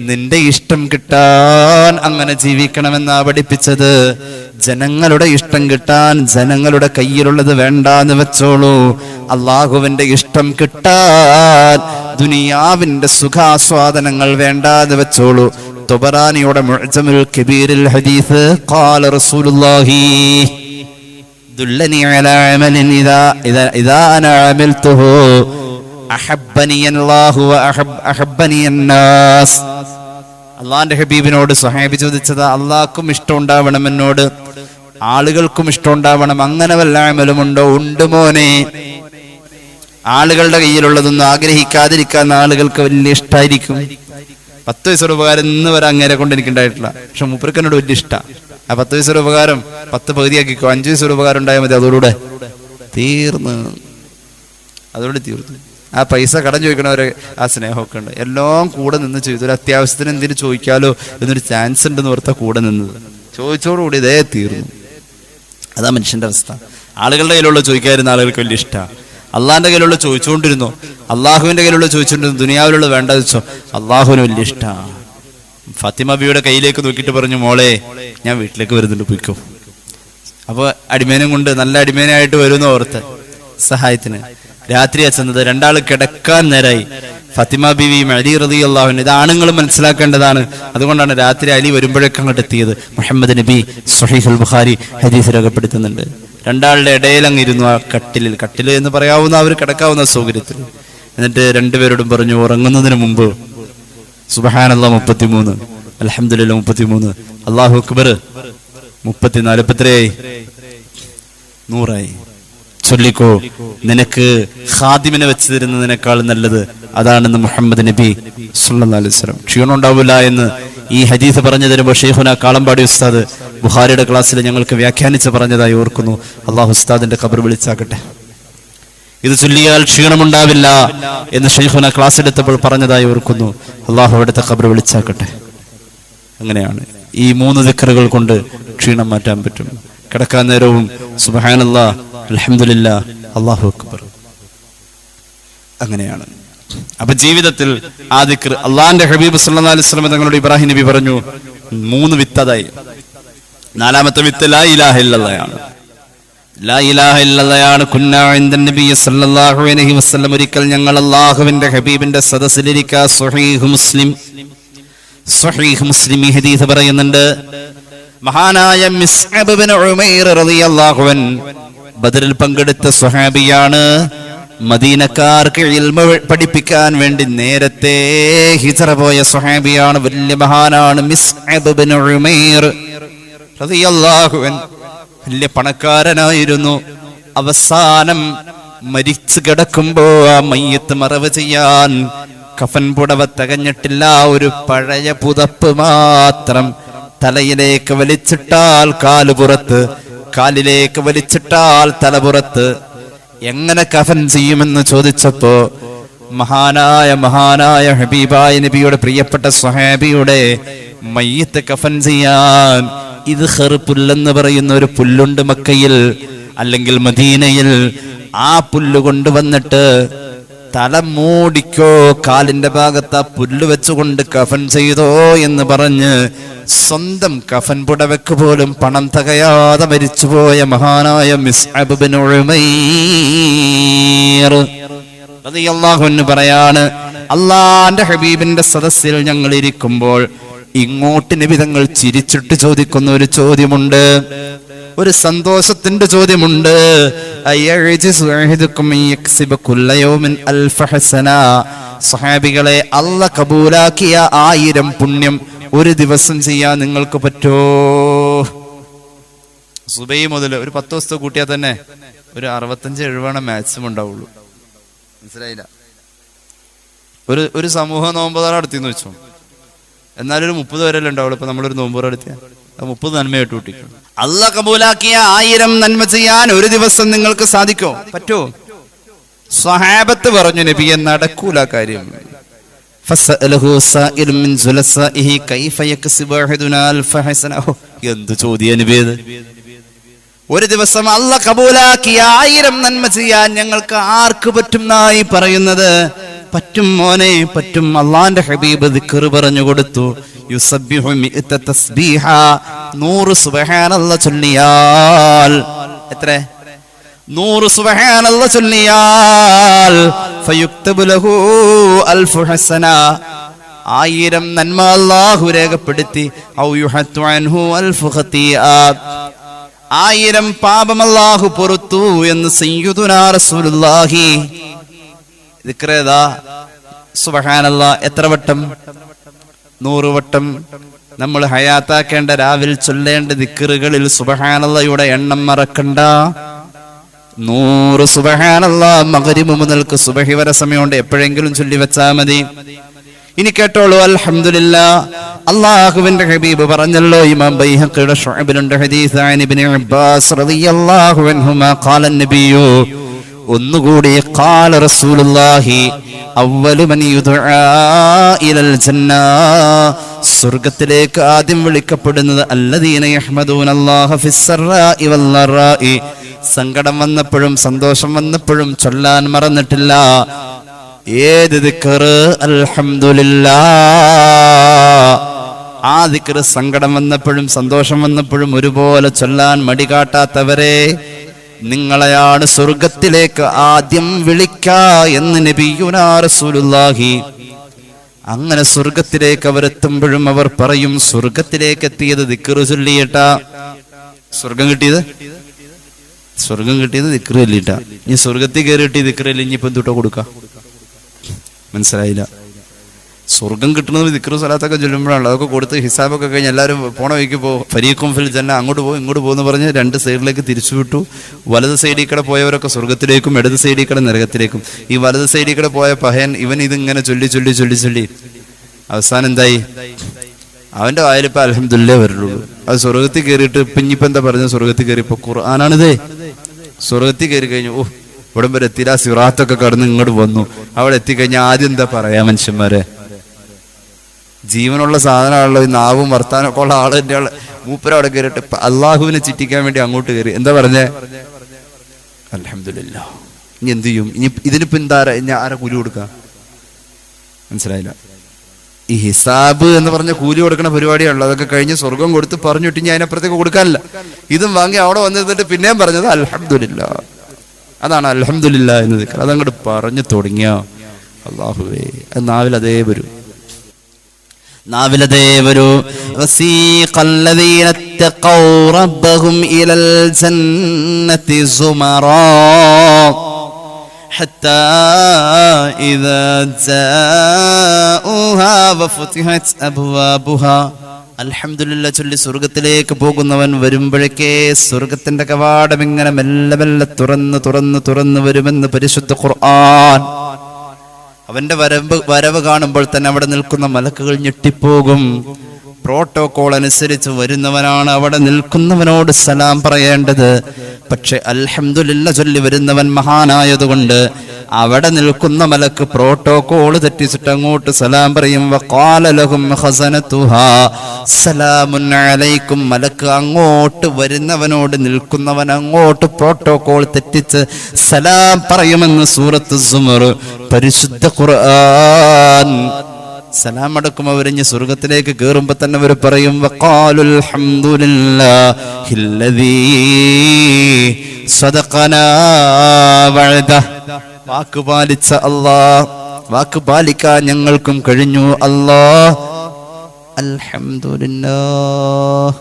നിന്റെ ഇഷ്ടം കിട്ടാൻ അങ്ങനെ ജീവിക്കണമെന്നാ പഠിപ്പിച്ചത്. ജനങ്ങളുടെ ഇഷ്ടം കിട്ടാൻ ജനങ്ങളുടെ കയ്യിലുള്ളത് വേണ്ടാന്ന് വെച്ചോളൂ. അള്ളാഹുവിന്റെ ഇഷ്ടം കിട്ടാൻ ദുനിയാവിന്റെ സുഖാസ്വാദനങ്ങൾ വേണ്ടാന്ന് വെച്ചോളൂ. തൊബറാനിയുടെ മുഅ്ജമുൽ കബീറിൽ ഹദീസ്, ഖാല റസൂലുള്ളാഹി ദുല്ലനി അലാ അമലിൻ ഇദാ അനാ അമിൽതുഹു അഹബ്ബനി അല്ലാഹു വ അഹബ്ബനി അന്നാസ്. അള്ളാന്റെ ഹബീബിനോട് സ്വഹാബി ചോദിച്ചത്, അള്ളാഹ്ക്കും ഇഷ്ടം ഉണ്ടാവണം എന്നോട്, ആളുകൾക്കും ഇഷ്ടം ഉണ്ടാവണം, അങ്ങനെ വല്ല അമലുമുണ്ടോ? ഉണ്ട് മോനെ. ആളുകളുടെ കയ്യിലുള്ളതൊന്നും ആഗ്രഹിക്കാതിരിക്കാൻ ആളുകൾക്ക് വലിയ ഇഷ്ടമായിരിക്കും. 10 പൈസയുടെ ഉപകാരം ഇന്ന് വരെ അങ്ങേരെ കൊണ്ട് എനിക്കുണ്ടായിട്ടില്ല, പക്ഷെ മൂപ്പർക്കെന്നോട് വലിയ ഇഷ്ടമാണ്. ആ 10 പൈസയുടെ ഉപകാരം 10 പകുതിയാക്കിക്കോ, 5 പൈസയുടെ ഉപകാരം ഉണ്ടായാൽ മതി, അതോടുകൂടെ തീർന്നു. ആ പൈസ കടം ചോദിക്കണവരെ ആ സ്നേഹമൊക്കെ ഉണ്ട്. എല്ലാം കൂടെ നിന്ന് ചെയ്തു. ഒരു അത്യാവശ്യത്തിന് എന്തിനു ചോദിക്കാലോ എന്നൊരു ചാൻസ് ഉണ്ടെന്ന് ഓർത്താ കൂടെ നിന്നത്. ചോദിച്ചോടുകൂടി ഇതേ തീർന്നു. അതാ മനുഷ്യന്റെ അവസ്ഥ. ആളുകളുടെ കയ്യിലുള്ള ചോദിക്കാതിരുന്ന ആളുകൾക്ക് വലിയ ഇഷ്ടമാണ്. അള്ളാഹിന്റെ കയ്യിലുള്ള ചോദിച്ചുകൊണ്ടിരുന്നു, അള്ളാഹുവിന്റെ കയ്യിലുള്ള ചോദിച്ചുകൊണ്ടിരുന്നു, ദുനിയാവിലുള്ള വേണ്ട വെച്ചോ, അള്ളാഹുവിന് വലിയ ഇഷ്ടമാണ്. ഫാത്തിമ ബിയുടെ കയ്യിലേക്ക് നോക്കിയിട്ട് പറഞ്ഞു, മോളെ ഞാൻ വീട്ടിലേക്ക് വരുന്നുണ്ട്, പോയിക്കോ. അപ്പൊ അടിമേനം കൊണ്ട് നല്ല അടിമേനായിട്ട് വരുന്ന ഓർത്ത് സഹായത്തിന് രാത്രിയാ ചെന്നത്. രണ്ടാള് കിടക്കാൻ നേരായി. ഫാത്തിമ ബിവിയും അലി റളിയല്ലാഹു അൻഹു, ഇത് ആണുങ്ങൾ മനസ്സിലാക്കേണ്ടതാണ്. അതുകൊണ്ടാണ് രാത്രി അലി വരുമ്പോഴേക്കും അങ്ങോട്ട് എത്തിയത്. മുഹമ്മദ് നബി സ്വഹീഹുൽ ബുഖാരി ഹദീസ് രേഖപ്പെടുത്തുന്നുണ്ട്. രണ്ടാളുടെ ഇടയിൽ അങ്ങിരുന്നു ആ കട്ടിലിൽ. കട്ടിൽ എന്ന് പറയാവുന്ന അവർ കിടക്കാവുന്ന സൗകര്യത്തിൽ. എന്നിട്ട് രണ്ടുപേരോടും പറഞ്ഞു, ഉറങ്ങുന്നതിന് മുമ്പ് സുബ്ഹാനല്ലാഹ് 33, അൽഹംദുലില്ലാഹ് 33, അല്ലാഹു അക്ബർ 34, എത്രയായി? 100ആയി. ചൊല്ലിക്കോ, നിനക്ക് ഖാദിമിനെ വെച്ച് തരുന്നതിനേക്കാൾ നല്ലത് അതാണെന്ന് മുഹമ്മദ് നബി സല്ലല്ലാഹു അലൈഹി വസല്ലം. ക്ഷീണം ഉണ്ടാവില്ല എന്ന് ഈ ഹദീസ് പറഞ്ഞു തരുമ്പോൾ ഷെയ്ഖുന കാളമ്പാടി ഉസ്താദ് ബുഖാരിയുടെ ക്ലാസ്സിൽ ഞങ്ങൾക്ക് വ്യാഖ്യാനിച്ച് പറഞ്ഞതായി ഓർക്കുന്നു. അള്ളാഹു ഉസ്താദിന്റെ ഖബർ വിളിച്ചാക്കട്ടെ. ഇത് ചൊല്ലിയാൽ ക്ഷീണമുണ്ടാവില്ല എന്ന് ഷെയ്ഖുന ക്ലാസ് എടുത്തപ്പോൾ പറഞ്ഞതായി ഓർക്കുന്നു. അള്ളാഹു അവിടുത്തെ ഖബർ വിളിച്ചാക്കട്ടെ. അങ്ങനെയാണ് ഈ 3 ദിക്റുകൾ കൊണ്ട് ക്ഷീണം മാറ്റാൻ പറ്റും. കിടക്കാൻ നേരവും സുബ്ഹാനല്ലാഹ്, അൽഹംദുലില്ലാഹ്, അല്ലാഹു അക്ബർ. അങ്ങനെയാണ്. അപ്പൊ ജീവിതത്തിൽ ആ ദിക്ർ അള്ളാന്റെ ഹബീബ് സല്ലല്ലാഹു അലൈഹി വസല്ലം തങ്ങളോട് ഇബ്രാഹിം നബി പറഞ്ഞു, 3 വിത്തതായി. 4ാമത്തെ വിത്ത് ലാ ഇലാഹ ഇല്ലല്ലാഹ്. ലാ ഇലാഹ ഇല്ലല്ലാഹ്. കുന്നാ ഇൻദൻ നബി സല്ലല്ലാഹു അലൈഹി വസല്ലം, ഒരിക്കൽ ഞങ്ങൾ അല്ലാഹുവിന്റെ ഹബീബിന്റെ സദസ്സിലിരിക്കുക. സ്വഹീഹ് മുസ്ലിം ഈ ഹദീസ് പറയുന്നുണ്ട്. മഹാനായ മിസ്അബ് ഇബ്നു ഉമൈർ റളിയല്ലാഹു അൻഹു ബദറിൽ പങ്കെടുത്ത സ്വഹാബിയാണ്. മദീനക്കാർക്ക് ഇൽമ പഠിപ്പിക്കാൻ വേണ്ടി നേരത്തെ ഹിജ്റ പോയ സ്വഹാബിയാണ്. വലിയ മഹാനാണ് മിസ്അബ് ഇബ്നു ഉമൈർ റളിയല്ലാഹു അൻഹു. വലിയ പണക്കാരനായിരുന്നു. അവസാനം മരിച്ചു കിടക്കുമ്പോ ആ മയ്യത്ത് മറവ് ചെയ്യാൻ കഫൻ പുടവ തികഞ്ഞിട്ടില്ല. ഒരു പഴയ പുതപ്പ് മാത്രം തലയിലേക്ക് വലിച്ചിട്ടാൽ കാല് പുറത്ത്, കാലിലേക്ക് വലിച്ചിട്ടാൽ തലപുറത്ത്. എങ്ങനെ കഫൻ ചെയ്യുമെന്ന് ചോദിച്ചപ്പോ മഹാനായ ഹബീബായ നബിയുടെ പ്രിയപ്പെട്ട സ്വഹാബിയുടെ മയ്യത്ത് കഫൻ ചെയ്യാൻ ഇദ്ഖർ പുല്ലെന്ന് പറയുന്ന ഒരു പുല്ലുണ്ട് മക്കയിൽ അല്ലെങ്കിൽ മദീനയിൽ. ആ പുല്ല് കൊണ്ടുവന്നിട്ട് തല മൂടിക്കോ, കാലിന്റെ ഭാഗത്ത് ആ പുല്ല് വെച്ചുകൊണ്ട് കഫൻ ചെയ്തോ എന്ന് പറഞ്ഞ് സ്വന്തം കഫൻ പുടവയ്ക്ക് പോലും പണം തികയാതെ മരിച്ചുപോയ മഹാനായ മിസ്അബ് ഇബ്നു ഉമൈർ റളിയല്ലാഹു അൻഹു പറയാണ്, അള്ളാന്റെ ഹബീബിന്റെ സദസ്സിൽ ഞങ്ങൾ ഇരിക്കുമ്പോൾ ഇങ്ങോട്ട് നബി തങ്ങൾ ചിരിച്ചിട്ട് ചോദിക്കുന്ന ഒരു ചോദ്യമുണ്ട്, ഒരു സന്തോഷത്തിന്റെ ചോദ്യമുണ്ട്. സഹാബികളെ, അല്ലാഹ് കബൂലാക്കിയ 1000 പുണ്യം ഒരു ദിവസം ചെയ്യാൻ നിങ്ങൾക്ക് പറ്റോ? സുബൈ മുതൽ ഒരു 10 ദിവസത്തെ കൂട്ടിയാൽ തന്നെ ഒരു 65-70 മാക്സിമം ഉണ്ടാവുള്ളൂ. മനസ്സിലായില്ല? ഒരു സമൂഹം നോമ്പുതാറ നടത്തിന്ന് വെച്ചോ, എന്നാലും ഒരു 30 വരെയല്ലേ ഉണ്ടാവുള്ളൂ. ഇപ്പൊ നമ്മളൊരു നോമ്പുറ നടത്തിയ 30 നന്മയായിട്ട് കൂട്ടിക്കും. അല്ലാഹ് കബൂലാക്കിയ 1000 നന്മ ചെയ്യാൻ ഒരു ദിവസം നിങ്ങൾക്ക് സാധിക്കോ? പറ്റോ? സ്വഹാബത്ത് പറഞ്ഞു, നബിയെ നടക്കൂല കാര്യം. എന്ത് ചോദ്യ നബിയത്? ഒരു ദിവസം അല്ലാഹ് കബൂലാക്കിയ 1000 നന്മ ചെയ്യാൻ ഞങ്ങൾക്ക് ആർക്ക് പറ്റുന്നായി പറയുന്നത്? പറ്റും മോനെ, പറ്റും. അള്ളാന്റെ ഹബീബ് ദിക്ർ പറഞ്ഞു കൊടുത്തു. യുസബ്ബിഹു മിഅത തസ്ബീഹ, 100 സുബ്ഹാനല്ലാഹ് ചൊല്ലിയാൽ എത്ര? 100 സുബ്ഹാനല്ലാഹ് ചൊല്ലിയാൽ ഫയുക്തബു ലഹു 1000 ഹസന, 1000 നന്മ അല്ലാഹു രേഖപ്പെടുത്തി. ഔ യുഹത്തു അൻഹു 1000 ഖതീഅ, 1000 പാപം അല്ലാഹു പൊറുത്തു എന്ന് സയ്യിദുനാ റസൂലുള്ളാഹി. ദിക്റേതാ സുബ്ഹാനല്ലാഹ് എത്ര വട്ടം? 100 വട്ടം. നമ്മൾ ഹയാത്താക്കേണ്ട രാവിൽ ചൊല്ലേണ്ട ദിക്റുകളിൽ സുബ്ഹാനല്ലാഹയുടെ എണ്ണം മറക്കണ്ട. 100 സുബ്ഹാനല്ലാഹ് മഗ്രിബ് മുതൽക്ക് സുബഹി വരെ സമയമുണ്ട്, എപ്പോഴെങ്കിലും ചൊല്ലി വെച്ചാ മതി. ഇനി കേട്ടോളൂ, അൽഹംദുലില്ലാഹ്. അല്ലാഹുവിന്റെ ഹബീബ് പറഞ്ഞല്ലോ, ഇമാം ബൈഹഖിയുടെ ശുഅബിലുണ്ട് ഹദീസ് അൻ ഇബ്നു അബ്ബാസ് റളിയല്ലാഹു അൻഹുമാ ഖാല നബിയു, ഒന്നുകൂടി ഖാല റസൂലുള്ളാഹി അവ്വലു മൻ യുദ്ആ ഇലൽ ജന്ന, സ്വർഗ്ഗത്തിലേക്ക് ആദ്യം വിളിക്കപ്പെടുന്നത് അല്ലദീന യഹ്മദൂനല്ലാഹ ഫിസ്സറാഇ വല്ലറാഇ, സങ്കടം വന്നപ്പോഴും സന്തോഷം വന്നപ്പോഴും ചൊല്ലാൻ മറന്നിട്ടില്ല. ഏത് ദിക്ർ? അൽഹംദുലില്ലാഹ്. ആ ദിക്ർ സങ്കടം വന്നപ്പോഴും സന്തോഷം വന്നപ്പോഴും ഒരുപോലെ ചൊല്ലാൻ മടി കാട്ടാത്തവരെ, നിങ്ങളെയാണ് സ്വർഗത്തിലേക്ക് ആദ്യം വിളിക്ക എന്ന് നബിയുനാ റസൂലുള്ളാഹി. അങ്ങനെ സ്വർഗത്തിലേക്ക് അവരെത്തുമ്പോഴും അവർ പറയും, സ്വർഗത്തിലേക്ക് എത്തിയത് ദിക്ർ ചൊല്ലിയിട്ടാ. സ്വർഗം കിട്ടിയത് ദിക്ർ ചൊല്ലിയിട്ടാ. ഇനി സ്വർഗത്തിൽ കയറിയിട്ട് ദിക്ർ ചൊല്ലി ഇനിയിപ്പോ എന്തുട്ടോ കൊടുക്ക? മനസ്സിലായില്ല? സ്വർഗം കിട്ടുന്നത് ദിക്ർ സ്വലാത്തൊക്കെ ചൊല്ലുമ്പോഴാണ്. അതൊക്കെ കൊടുത്ത് ഹിസാബൊക്കെ കഴിഞ്ഞ് എല്ലാവരും പോണ വഴിക്ക് ഫരീഖും ഫിൽ ജന്ന, അങ്ങോട്ട് പോകും ഇങ്ങോട്ട് പോകുമെന്ന് പറഞ്ഞ് 2 സൈഡിലേക്ക് തിരിച്ചു വിട്ടു. വലത് സൈഡിൽ കൂടെ പോയവരൊക്കെ സ്വർഗത്തിലേക്കും ഇടത് സൈഡിൽ കൂടെ നരകത്തിലേക്കും. ഈ വലത് സൈഡിൽ കൂടെ പോയ പഹയൻ ഇവൻ ഇതിങ്ങനെ ചൊല്ലി അവസാനം എന്തായി? അവന്റെ വായിലിപ്പോ അൽഹംദുലില്ലാഹ് വരുള്ളൂ. അത് സ്വർഗത്തിൽ കയറിയിട്ട് ഇനിയിപ്പോ എന്താ പറഞ്ഞത്? സ്വർഗത്തിൽ കയറിയപ്പോ ഖുർആനാണിതേ. സ്വർഗത്തിൽ കയറി കഴിഞ്ഞു, ഓ ഇവിടം വരെ എത്തില്ല, സിറാത്തൊക്കെ കടന്ന് ഇങ്ങോട്ട് വന്നു. അവിടെ എത്തിക്കഴിഞ്ഞാൽ ആദ്യം എന്താ പറയാ മനുഷ്യന്മാരെ? ജീവനുള്ള സാധനമാണല്ലോ ഈ നാവും വർത്താനൊക്കെ ഉള്ള ആളിന്റെ മൂപ്പര അവിടെ കയറിയിട്ട് അള്ളാഹുവിനെ ചിറ്റിക്കാൻ വേണ്ടി അങ്ങോട്ട് കയറി. എന്താ പറഞ്ഞേ? അൽഹംദുലില്ലാഹ്. ഇനി എന്ത് ചെയ്യും? ഇനി ഇതിനിപ്പോ എന്താ ആരാ കൂലി കൊടുക്കുക? മനസ്സിലായില്ല? ഈ ഹിസാബ് എന്ന് പറഞ്ഞ കൂലി കൊടുക്കുന്ന പരിപാടിയാണല്ലോ. അതൊക്കെ കഴിഞ്ഞ് സ്വർഗം കൊടുത്ത് പറഞ്ഞിട്ട് ഇനി അതിനപ്പുറത്തേക്ക് കൊടുക്കാനില്ല. ഇതും വാങ്ങി അവിടെ വന്നിരുന്നിട്ട് പിന്നെയും പറഞ്ഞത് അൽഹംദുലില്ലാഹ്. അതാണ് അൽഹംദുലില്ലാഹ് എന്ന് ദിക്ർ. അതങ്ങോട്ട് പറഞ്ഞു തുടങ്ങിയ അല്ലാഹുവേ, നാവിലതേ വരൂ. വസീഖല്ലദീന തഖൗ റബ്ബഹും ഇലൽ ജന്നതി സുമറാ ഹത്താ ഇദാ ജാഊഹാ വഫുതിഹത് അബ്വാബുഹാ. അൽഹംദുലില്ലാഹ് ചൊല്ലി സ്വർഗത്തിലേക്ക് പോകുന്നവൻ വരുമ്പോഴേക്കേ സ്വർഗത്തിന്റെ കവാടം ഇങ്ങനെ മെല്ലെ മെല്ലെ തുറന്ന് വരുമെന്ന് പരിശുദ്ധ ഖുർആൻ. അവന്റെ വരവ് കാണുമ്പോൾ തന്നെ അവിടെ നിൽക്കുന്ന മലക്കുകൾ ഞെട്ടിപ്പോകും. പ്രോട്ടോകോൾ അനുസരിച്ച് വരുന്നവനാണ് അവിടെ നിൽക്കുന്നവനോട് സലാം പറയേണ്ടത്. പക്ഷെ അൽഹംദുലില്ലാഹ് ചൊല്ലി വരുന്നവൻ മഹാനായതുകൊണ്ട് അവിടെ നിൽക്കുന്ന മലക്ക് പ്രോട്ടോകോൾ തെറ്റിച്ചിട്ട് അങ്ങോട്ട് സലാം പറയും. വഖാല ലഹും ഖസനതുഹാ സലാമുൻ അലൈക്കും. മലക്ക് അങ്ങോട്ട് വരുന്നവനോട് നിൽക്കുന്നവൻ അങ്ങോട്ട് പ്രോട്ടോകോൾ തെറ്റിച്ച് സലാം പറയുമെന്ന് സൂറത്ത് സുമർ പരിശുദ്ധ ഖുർആൻ. സലാം അടക്കും അവരിഞ്ഞ് സ്വർഗത്തിലേക്ക് കയറുമ്പോ തന്നെ അവർ പറയും, വഖാലുൽ ഹംദുലില്ലാഹില്ലദീ സദഖനാ വഅദഹ. വാക്ക് പാലിച്ച അല്ലാഹ്, വാക്ക് പാലിക്കാൻ ഞങ്ങൾക്കും കഴിഞ്ഞു അല്ലാഹ്. അൽഹംദുലില്ലാഹ്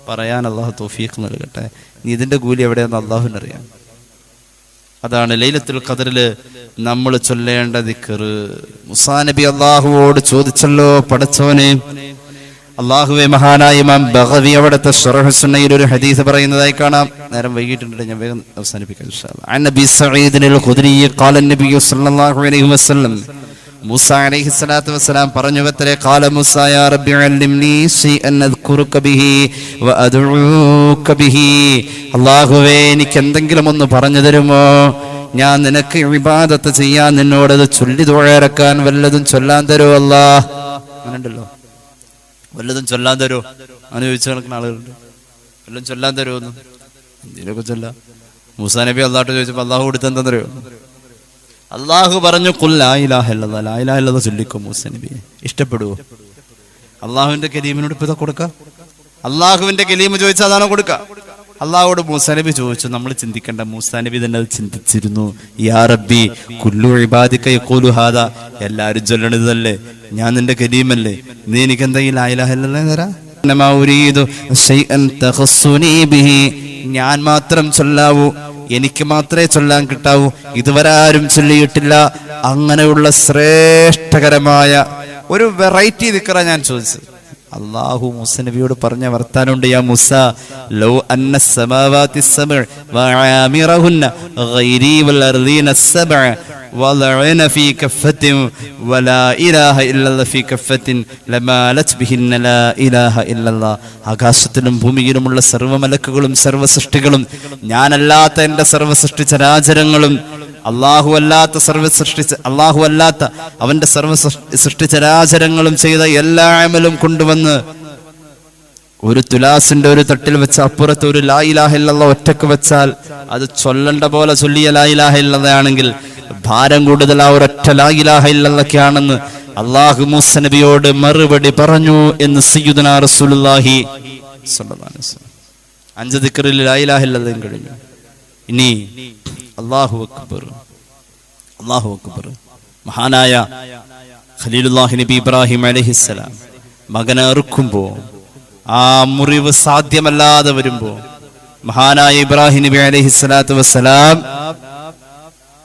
പറയാൻ അല്ലാഹു തൗഫീഖ് നൽകട്ടെ. നീ ഇതിന്റെ കൂലി എവിടെയാന്ന് അല്ലാഹുവിനറിയാം. അതാണ് ലൈലത്തുൽ ഖദറിൽ നമ്മൾ ചൊല്ലേണ്ട ദിക്ർ. മുസാ നബി അല്ലാഹുവോട് ചോദിച്ചല്ലോ, പടച്ചോനെ അള്ളാഹുവെ, മഹാനായ ഇമാം ബഗവി അവിടുത്തെ ശറഹ് സുന്നയിൽ ഒരു ഹദീസ് പറയുന്നതായി കാണാം. നേരം വൈകിട്ടുണ്ട്, ഞാൻ വേഗം അവസാനിപ്പിക്കാം ഇൻഷാ അല്ലാഹ്. അൻ നബി സഈദ് അൽ ഖുദ്രി ഖാല നബി സല്ലല്ലാഹു അലൈഹി വസല്ലം, മൂസ അലൈഹി സ്വലാത്തു വസ്സലാം പറഞ്ഞുവത്രേ, ഖാല മൂസ യാ റബ്ബി അല്ലിംനി ശൈഅൻ അദ്കുറുക ബിഹി വഅദ്ഉക ബിഹി. അല്ലാഹുവേ, എനിക്ക് എന്തെങ്കിലും ഒന്ന് പറഞ്ഞു തരുമോ? ഞാൻ നിനക്ക് ഇബാദത്ത് ചെയ്യാൻ, നിന്നോടത് ചൊല്ലി ദുആ വല്ലതും ചൊല്ലാൻ തരുമോ അല്ലാഹ്? അങ്ങനെയുണ്ടല്ലോ, വല്ലതും ചൊല്ലാൻ തരുമോ? അങ്ങനെ ചോദിച്ചു നടക്കുന്ന ആളുകളുണ്ട്. വല്ലതും ചൊല്ലാൻ തരുമോന്ന്, എന്തിനൊക്കെ ചൊല്ലാം. മൂസാ നബി അള്ളാഹു ചോദിച്ചപ്പോൾ അള്ളാഹു കൊടുത്ത് എന്താ തരുമോ? അള്ളാഹു പറഞ്ഞു, ഖുൽ ലാ ഇലാഹ ഇല്ലല്ലാഹ്, ലാ ഇലാഹ ഇല്ലല്ലാഹ് ചൊല്ലിക്കോ മൂസാ നബിയെ. ഇഷ്ടപ്പെടുവോ? അള്ളാഹുവിന്റെ കലീമിനോട് ഇപ്പൊ ഇതാ കൊടുക്കാം. അള്ളാഹുവിന്റെ കലീമ് ചോദിച്ചാൽ അതാണോ കൊടുക്കുക? അള്ളാഹുവോട് മൂസാ നബി ചോദിച്ചു. നമ്മൾ ചിന്തിക്കേണ്ട, മൂസാ നബി തന്നെ അത് ചിന്തിച്ചിരുന്നു. യാ റബ്ബി കുല്ലു ഇബാദിക യഖൂലു ഹാദാ, എല്ലാവരും ചൊല്ലണതല്ലേ, ഞാൻ നിന്റെ കലീമല്ലേ, നീ എനിക്ക് എന്തെങ്കിലും ലാ ഇലാഹ ഇല്ലല്ലാഹ് തരാ? ഇന്നമാ ഉരീദു ശൈഅൻ തഖസ്സുനി ബിഹി, ഞാൻ മാത്രം ചൊല്ലാവൂ, എനിക്ക് മാത്രമേ ചൊല്ലാൻ കിട്ടാവൂ, ഇതുവരെ ആരും ചൊല്ലിയിട്ടില്ല. അങ്ങനെയുള്ള ശ്രേഷ്ഠകരമായ ഒരു വെറൈറ്റി ദിക്റാ ഞാൻ ചോദിച്ചത്. അല്ലാഹു മൂസാ നബിയോട് പറഞ്ഞ വർത്താനുണ്ട്. യാ മൂസ ലൗ അന്ന സമാവാതി സബഅ വആമിറഹുന്ന ഗൈരി വൽ അർളീന സബഅ വലഅന ഫീ കഫത്തിൻ വലാ ഇലാഹ ഇല്ലല്ലാഹ് ഫീ കഫത്തിൻ ലമാലത് ബിഹിന്ന ലാ ഇലാഹ ഇല്ലല്ലാഹ്. ആകാശത്തിലും ഭൂമിയിലുമുള്ള സർവ്വ മലക്കുകളും സർവ്വ സൃഷ്ടികളും, ഞാനല്ലാത്ത എൻ്റെ സർവ്വ സൃഷ്ടിചരാചരങ്ങളും, അള്ളാഹു അല്ലാത്ത അവന്റെ സർവ്വ സൃഷ്ടിചരാചരങ്ങളും ചെയ്ത എല്ലാ അമലും കൊണ്ടുവന്ന് ഒരു തുലാസിന്റെ ഒരു തട്ടിൽ വെച്ച് അപ്പുറത്ത് ഒരു ലാ ഇലാഹ ഇല്ലല്ലാഹ് ഒറ്റക്ക് വെച്ചാൽ, അത് ചൊല്ലണ്ട പോലെ ചൊല്ലിയ ലാ ഇലാഹ ഇല്ലല്ലാഹ് ആണെങ്കിൽ ഭാരം കൂടുതൽ ആ ഒരൊറ്റ ലാ ഇലാഹ ഇല്ലല്ലാഹ് ആണെന്ന് അള്ളാഹു മൂസാ നബിയോട് മറുപടി പറഞ്ഞു എന്ന് സയ്യിദുനാ റസൂലുള്ളാഹി സ്വല്ലല്ലാഹു അലൈഹി വസല്ലം. 5 ദിക്റിൽ ലാ ഇലാഹ ഇല്ലല്ലാഹ് കഴിഞ്ഞു. ഇനി അല്ലാഹു അക്ബർ, അല്ലാഹു അക്ബർ. മഹാനായ ഖലീലുല്ലാഹി നബി ഇബ്രാഹിം അലൈഹിസ്സലാം മകനെ അറുക്കുമ്പോ, ആ മുറിവ് സാധ്യമല്ലാതെ വരുമ്പോ, മഹാനായ ഇബ്രാഹിം നബി അലൈഹിസ്സലാത്തു വസ്സലാം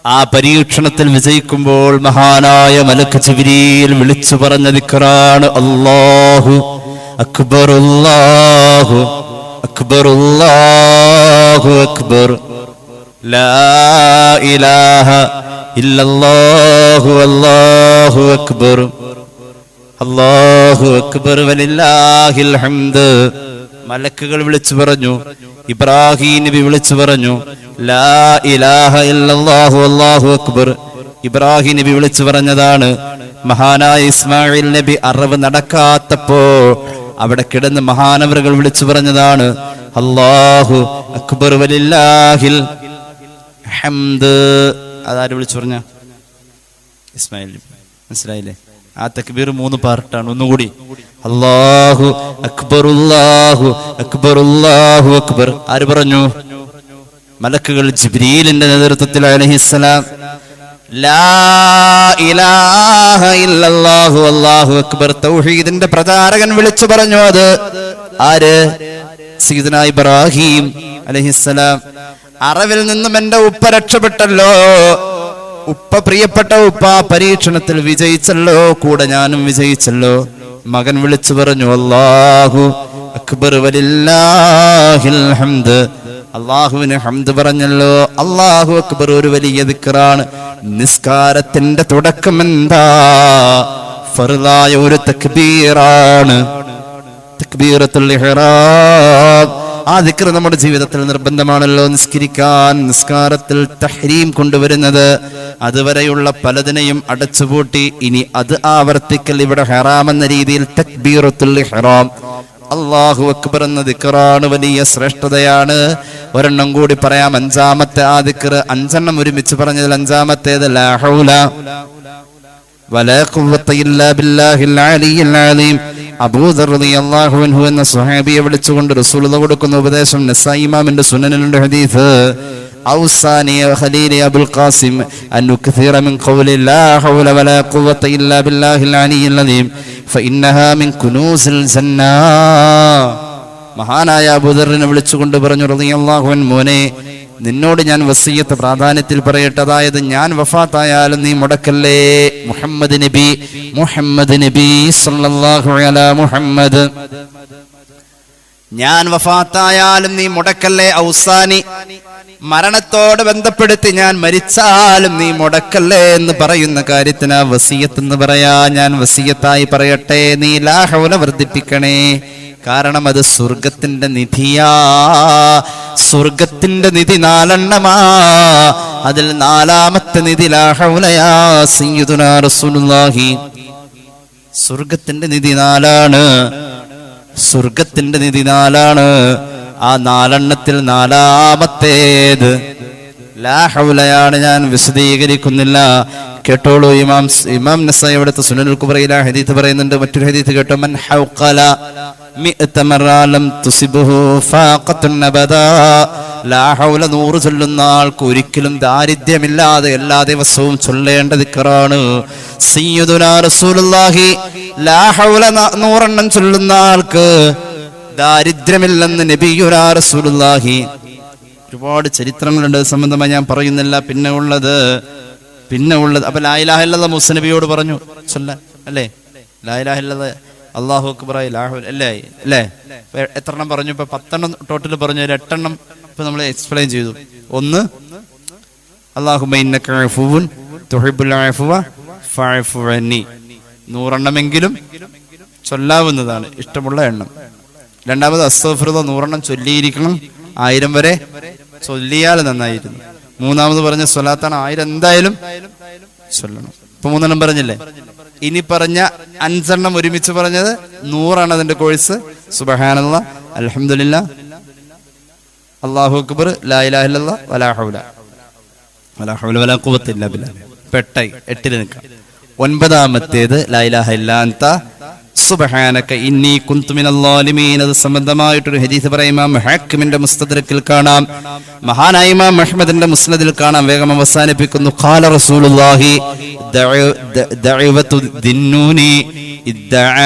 ആ പരീക്ഷണത്തിൽ വിജയിക്കുമ്പോൾ മഹാനായ മലക്ക് ജിബ്രീൽ വിളിച്ചു പറഞ്ഞ ദിക്റാണ് അല്ലാഹു അക്ബർ, അല്ലാഹു അക്ബർ, അല്ലാഹു അക്ബർ, ലാ ഇലാഹ ഇല്ലല്ലാഹു അല്ലാഹു അക്ബർ, അല്ലാഹു അക്ബർ വലില്ലാഹിൽ ഹംദ്. മലക്കുകൾ വിളിച്ചു പറഞ്ഞു, ഇബ്രാഹിം നബി വിളിച്ചു പറഞ്ഞു, ലാ ഇലാഹ ഇല്ലല്ലാഹു അല്ലാഹു അക്ബർ. ഇബ്രാഹിം നബി വിളിച്ചു പറഞ്ഞതാണ്. മഹാനായ ഇസ്മായിൽ നബി അറവ് നടക്കാത്തപ്പോ അവിടെ കിടന്ന് മഹാനവറുകൾ വിളിച്ചു പറഞ്ഞതാണ് അല്ലാഹു അക്ബർ വലില്ലാഹിൽ ഹംദ്. അതാര് വിളിച്ചു പറഞ്ഞ? ഇസ്മായിൽ നബി. മനസ്സിലായില്ലേ? ആ തക്ബീർ 3 പാർട്ടാണ്. ഒന്നുകൂടി, അല്ലാഹു അക്ബർ, അല്ലാഹു അക്ബർ, അല്ലാഹു അക്ബർ. ആര് പറഞ്ഞു? മലക്കുകൾ ജിബ്രീലിന്റെ നേതൃത്വത്തിൽ അലൈഹിസ്സലാം. ലാ ഇലാഹ ഇല്ലല്ലാഹു അല്ലാഹു അക്ബർ തൗഹീദിന്റെ പ്രചാരകൻ വിളിച്ചു പറഞ്ഞു. അത് ആര്? സയ്യിദുനാ ഇബ്രാഹിം അലൈഹിസ്സലാം. അറവിൽ നിന്നും എന്റെ ഉപ്പ രക്ഷപ്പെട്ടല്ലോ, ഉപ്പ പ്രിയപ്പെട്ട ഉപ്പ പരീക്ഷണത്തിൽ വിജയിച്ചല്ലോ, കൂടെ ഞാനും വിജയിച്ചല്ലോ. മകൻ വിളിച്ചു പറഞ്ഞു അല്ലാഹു അക്ബർ വലില്ലാഹിൽ ഹംദ്. അള്ളാഹുവിന് ഹംദ് പറഞ്ഞല്ലോ. അല്ലാഹു അക്ബർ ഒരു വലിയ ദിക്റാണ്. നിസ്കാരത്തിന്റെ തുടക്കം എന്താ? ഫർദായ ഒരു തക്ബീറാണ്, തക്ബീറത്തുൽ ഇഹ്റാം. ആ ദിക്ർ നമ്മുടെ ജീവിതത്തിൽ നിർബന്ധമാണല്ലോ. നിസ്കാരത്തിൽ തഹ്രീം കൊണ്ടുവരുന്നത്, അതുവരെയുള്ള പലതിനെയും അടച്ചുപൂട്ടി ഇനി അത് ആവർത്തിക്കൽ ഇവിടെ ഹറാം എന്ന രീതിയിൽ തക്ബീറത്തുൽ ഇഹ്റാം. അല്ലാഹു അക്ബർ എന്ന ദിക്റാണ്, വലിയ ശ്രേഷ്ഠതയാണ്. ഒരെണ്ണം കൂടി പറയാം, 5-ാമത്തെ ആ ദിക്ർ. 5 ഒരുമിച്ച് പറഞ്ഞതിൽ 5-ാമത്തേത് ലാ ഹൗല വലാ ഖുവത ഇല്ലാ ബില്ലാഹിൽ അലിയിൽ അലീം. അബൂദർ റളിയല്ലാഹു അൻഹു എന്ന സ്വഹാബിയെ വിളിച്ചുകൊണ്ട് റസൂലുള്ളാഹി കൊടുക്കുന്ന ഉപദേശം നസായി ഇമാമിന്റെ സുനനിലുണ്ട് ഹദീസ്. ഔസാനി ഖലീലി അബുൽ ഖാസിം അൻ ഉക്സിറ മിൻ ഖൗലി ലാ ഹൗല വലാ ഖുവത ഇല്ലാ ബില്ലാഹിൽ അലിയിൽ അലീം ഫഇന്നഹാ മിൻ കുനൂസിൽ ജന്ന. മഹാനായ അബൂദറിനെ വിളിച്ചുകൊണ്ട് പറഞ്ഞു റളിയല്ലാഹു അൻഹു, മോനെ നിന്നോട് ഞാൻ വസിയ്യത്ത് പ്രാധാന്യത്തിൽ പറയട്ടെ, അതായത് ഞാൻ വഫാത്തായാലും നീ മുടക്കല്ലേ. മുഹമ്മദ് നബി സല്ലല്ലാഹു അലാ മുഹമ്മദ്, ഞാൻ വഫാത്തായാലും നീ മുടക്കല്ലേ. ഔസാനി, മരണത്തോട് ബന്ധപ്പെടുത്തി ഞാൻ മരിച്ചാലും നീ മുടക്കല്ലേ എന്ന് പറയുന്ന കാര്യത്തിന് വസിയ്യത്ത് എന്ന് പറയാ. ഞാൻ വസിയ്യത്തായി പറയട്ടെ, നീ ലാ ഹൗല വർദ്ധിപ്പിക്കണേ. കാരണം അത് സ്വർഗത്തിന്റെ നിധിയാ. സ്വർഗത്തിന്റെ നിധി 4 അതിൽ 4ാമത്തെ നിധി ലാ ഹൗലയാ സയ്യിദുനാ റസൂലുള്ളാഹി. സ്വർഗത്തിന്റെ നിധി 4 സ്വർഗത്തിന്റെ നിധി 4. ആ 4 4ാമത്തേത് ലാ ഹൗലയാണ്. ഞാൻ വിശദീകരിക്കുന്നില്ല, കേട്ടോളൂ. ഇമാം നസായി അവിടുത്തെ സുനനുൽ കുബ്രയിലെ ഹദീസ് പറയുന്നുണ്ട്. മറ്റൊരു ഹദീസ് കേട്ടോ, മൻ ഹൗഖല മിഅത മറ ലം തുസിബഹു ഫാഖത്തുൻ അബദാ. ലാ ഹൗല 100 ചൊല്ലുന്ന ആൾക്ക് ഒരിക്കലും ദാരിദ്ര്യമില്ലാതെ എല്ലാ ദിവസവും ചൊല്ലേണ്ട ദിക്റാണ്. സയ്യിദുനാ റസൂലുള്ളാഹി ലാ ഹൗല 100 ചൊല്ലുന്ന ആൾക്ക് ദാരിദ്ര്യമില്ലെന്ന് നബിയുനാ റസൂലുള്ളാഹി. ഒരുപാട് ചരിത്രങ്ങളുണ്ട് സംബന്ധമായി ഞാൻ പറയുന്നില്ല. പിന്നെ ഉള്ളത് അപ്പൊ ലാ ഇലാഹ ഇല്ലല്ലാഹ് മുസ നബിയോട് പറഞ്ഞു ചൊല്ലാൻ, അല്ലേ? ലാ ഇലാഹ ഇല്ലല്ലാഹ് അല്ലാഹു അക്ബർ അല്ലേ? എത്ര എണ്ണം പറഞ്ഞു? ഇപ്പൊ 10 ടോട്ടൽ പറഞ്ഞു. 8 ഇപ്പൊ നമ്മൾ എക്സ്പ്ലെയിൻ ചെയ്തു. 1 അല്ലാഹുമ്മ ഇന്നക അഫുവുൻ തുഹിബ്ബുൽ അഫ്വ ഫഅഫു അന്നി. 100 ചൊല്ലാവുന്നതാണ്, ഇഷ്ടമുള്ള എണ്ണം. 2 അസ്തഗ്ഫിറുല്ലാഹ് 100 ചൊല്ലിയിരിക്കണം. 1000 വരെ ചൊല്ലിയാൽ നന്നായിരുന്നു. 3 പറഞ്ഞ സ്വലാത്താണ്. 1000 എന്തായാലും ചൊല്ലണം. ഇപ്പൊ 3 പറഞ്ഞില്ലേ? ഇനി പറഞ്ഞ 5 ഒരുമിച്ച് പറഞ്ഞത് 100 അതിന്റെ കോഴ്സ്. സുബ്ഹാനല്ലാഹ്, അൽഹംദുലില്ലാഹ്, അല്ലാഹു അക്ബർ, ലാ ഇലാഹ ഇല്ലല്ലാഹ്, വലാ ഹൗല വലാ ഖുവത ഇല്ലാ ബില്ലാഹ്. പെട്ടായി 8 നിൽക്കാം. 9ാമത്തേത് ലാ ഇലാഹ ഇല്ലാ അൻത സുബ്ഹാനക ഇന്നി കുന്തു മിനൽ ളാലിമീൻ. അത് സംബന്ധമായിട്ടൊരു ഹദീസ് പറയാം. ഇമാം ഹാക്കിമിന്റെ മുസ്തദ്രക്കിൽ കാണാം, മഹാനായ ഇമാം അഹ്മദിന്റെ മുസ്നദിൽ കാണാം. വേഗം അവസാനിപ്പിക്കുന്നു. ഖാല റസൂലുള്ളാഹി ദഅവതു ദിന്നൂനി ഇദ്ദഅ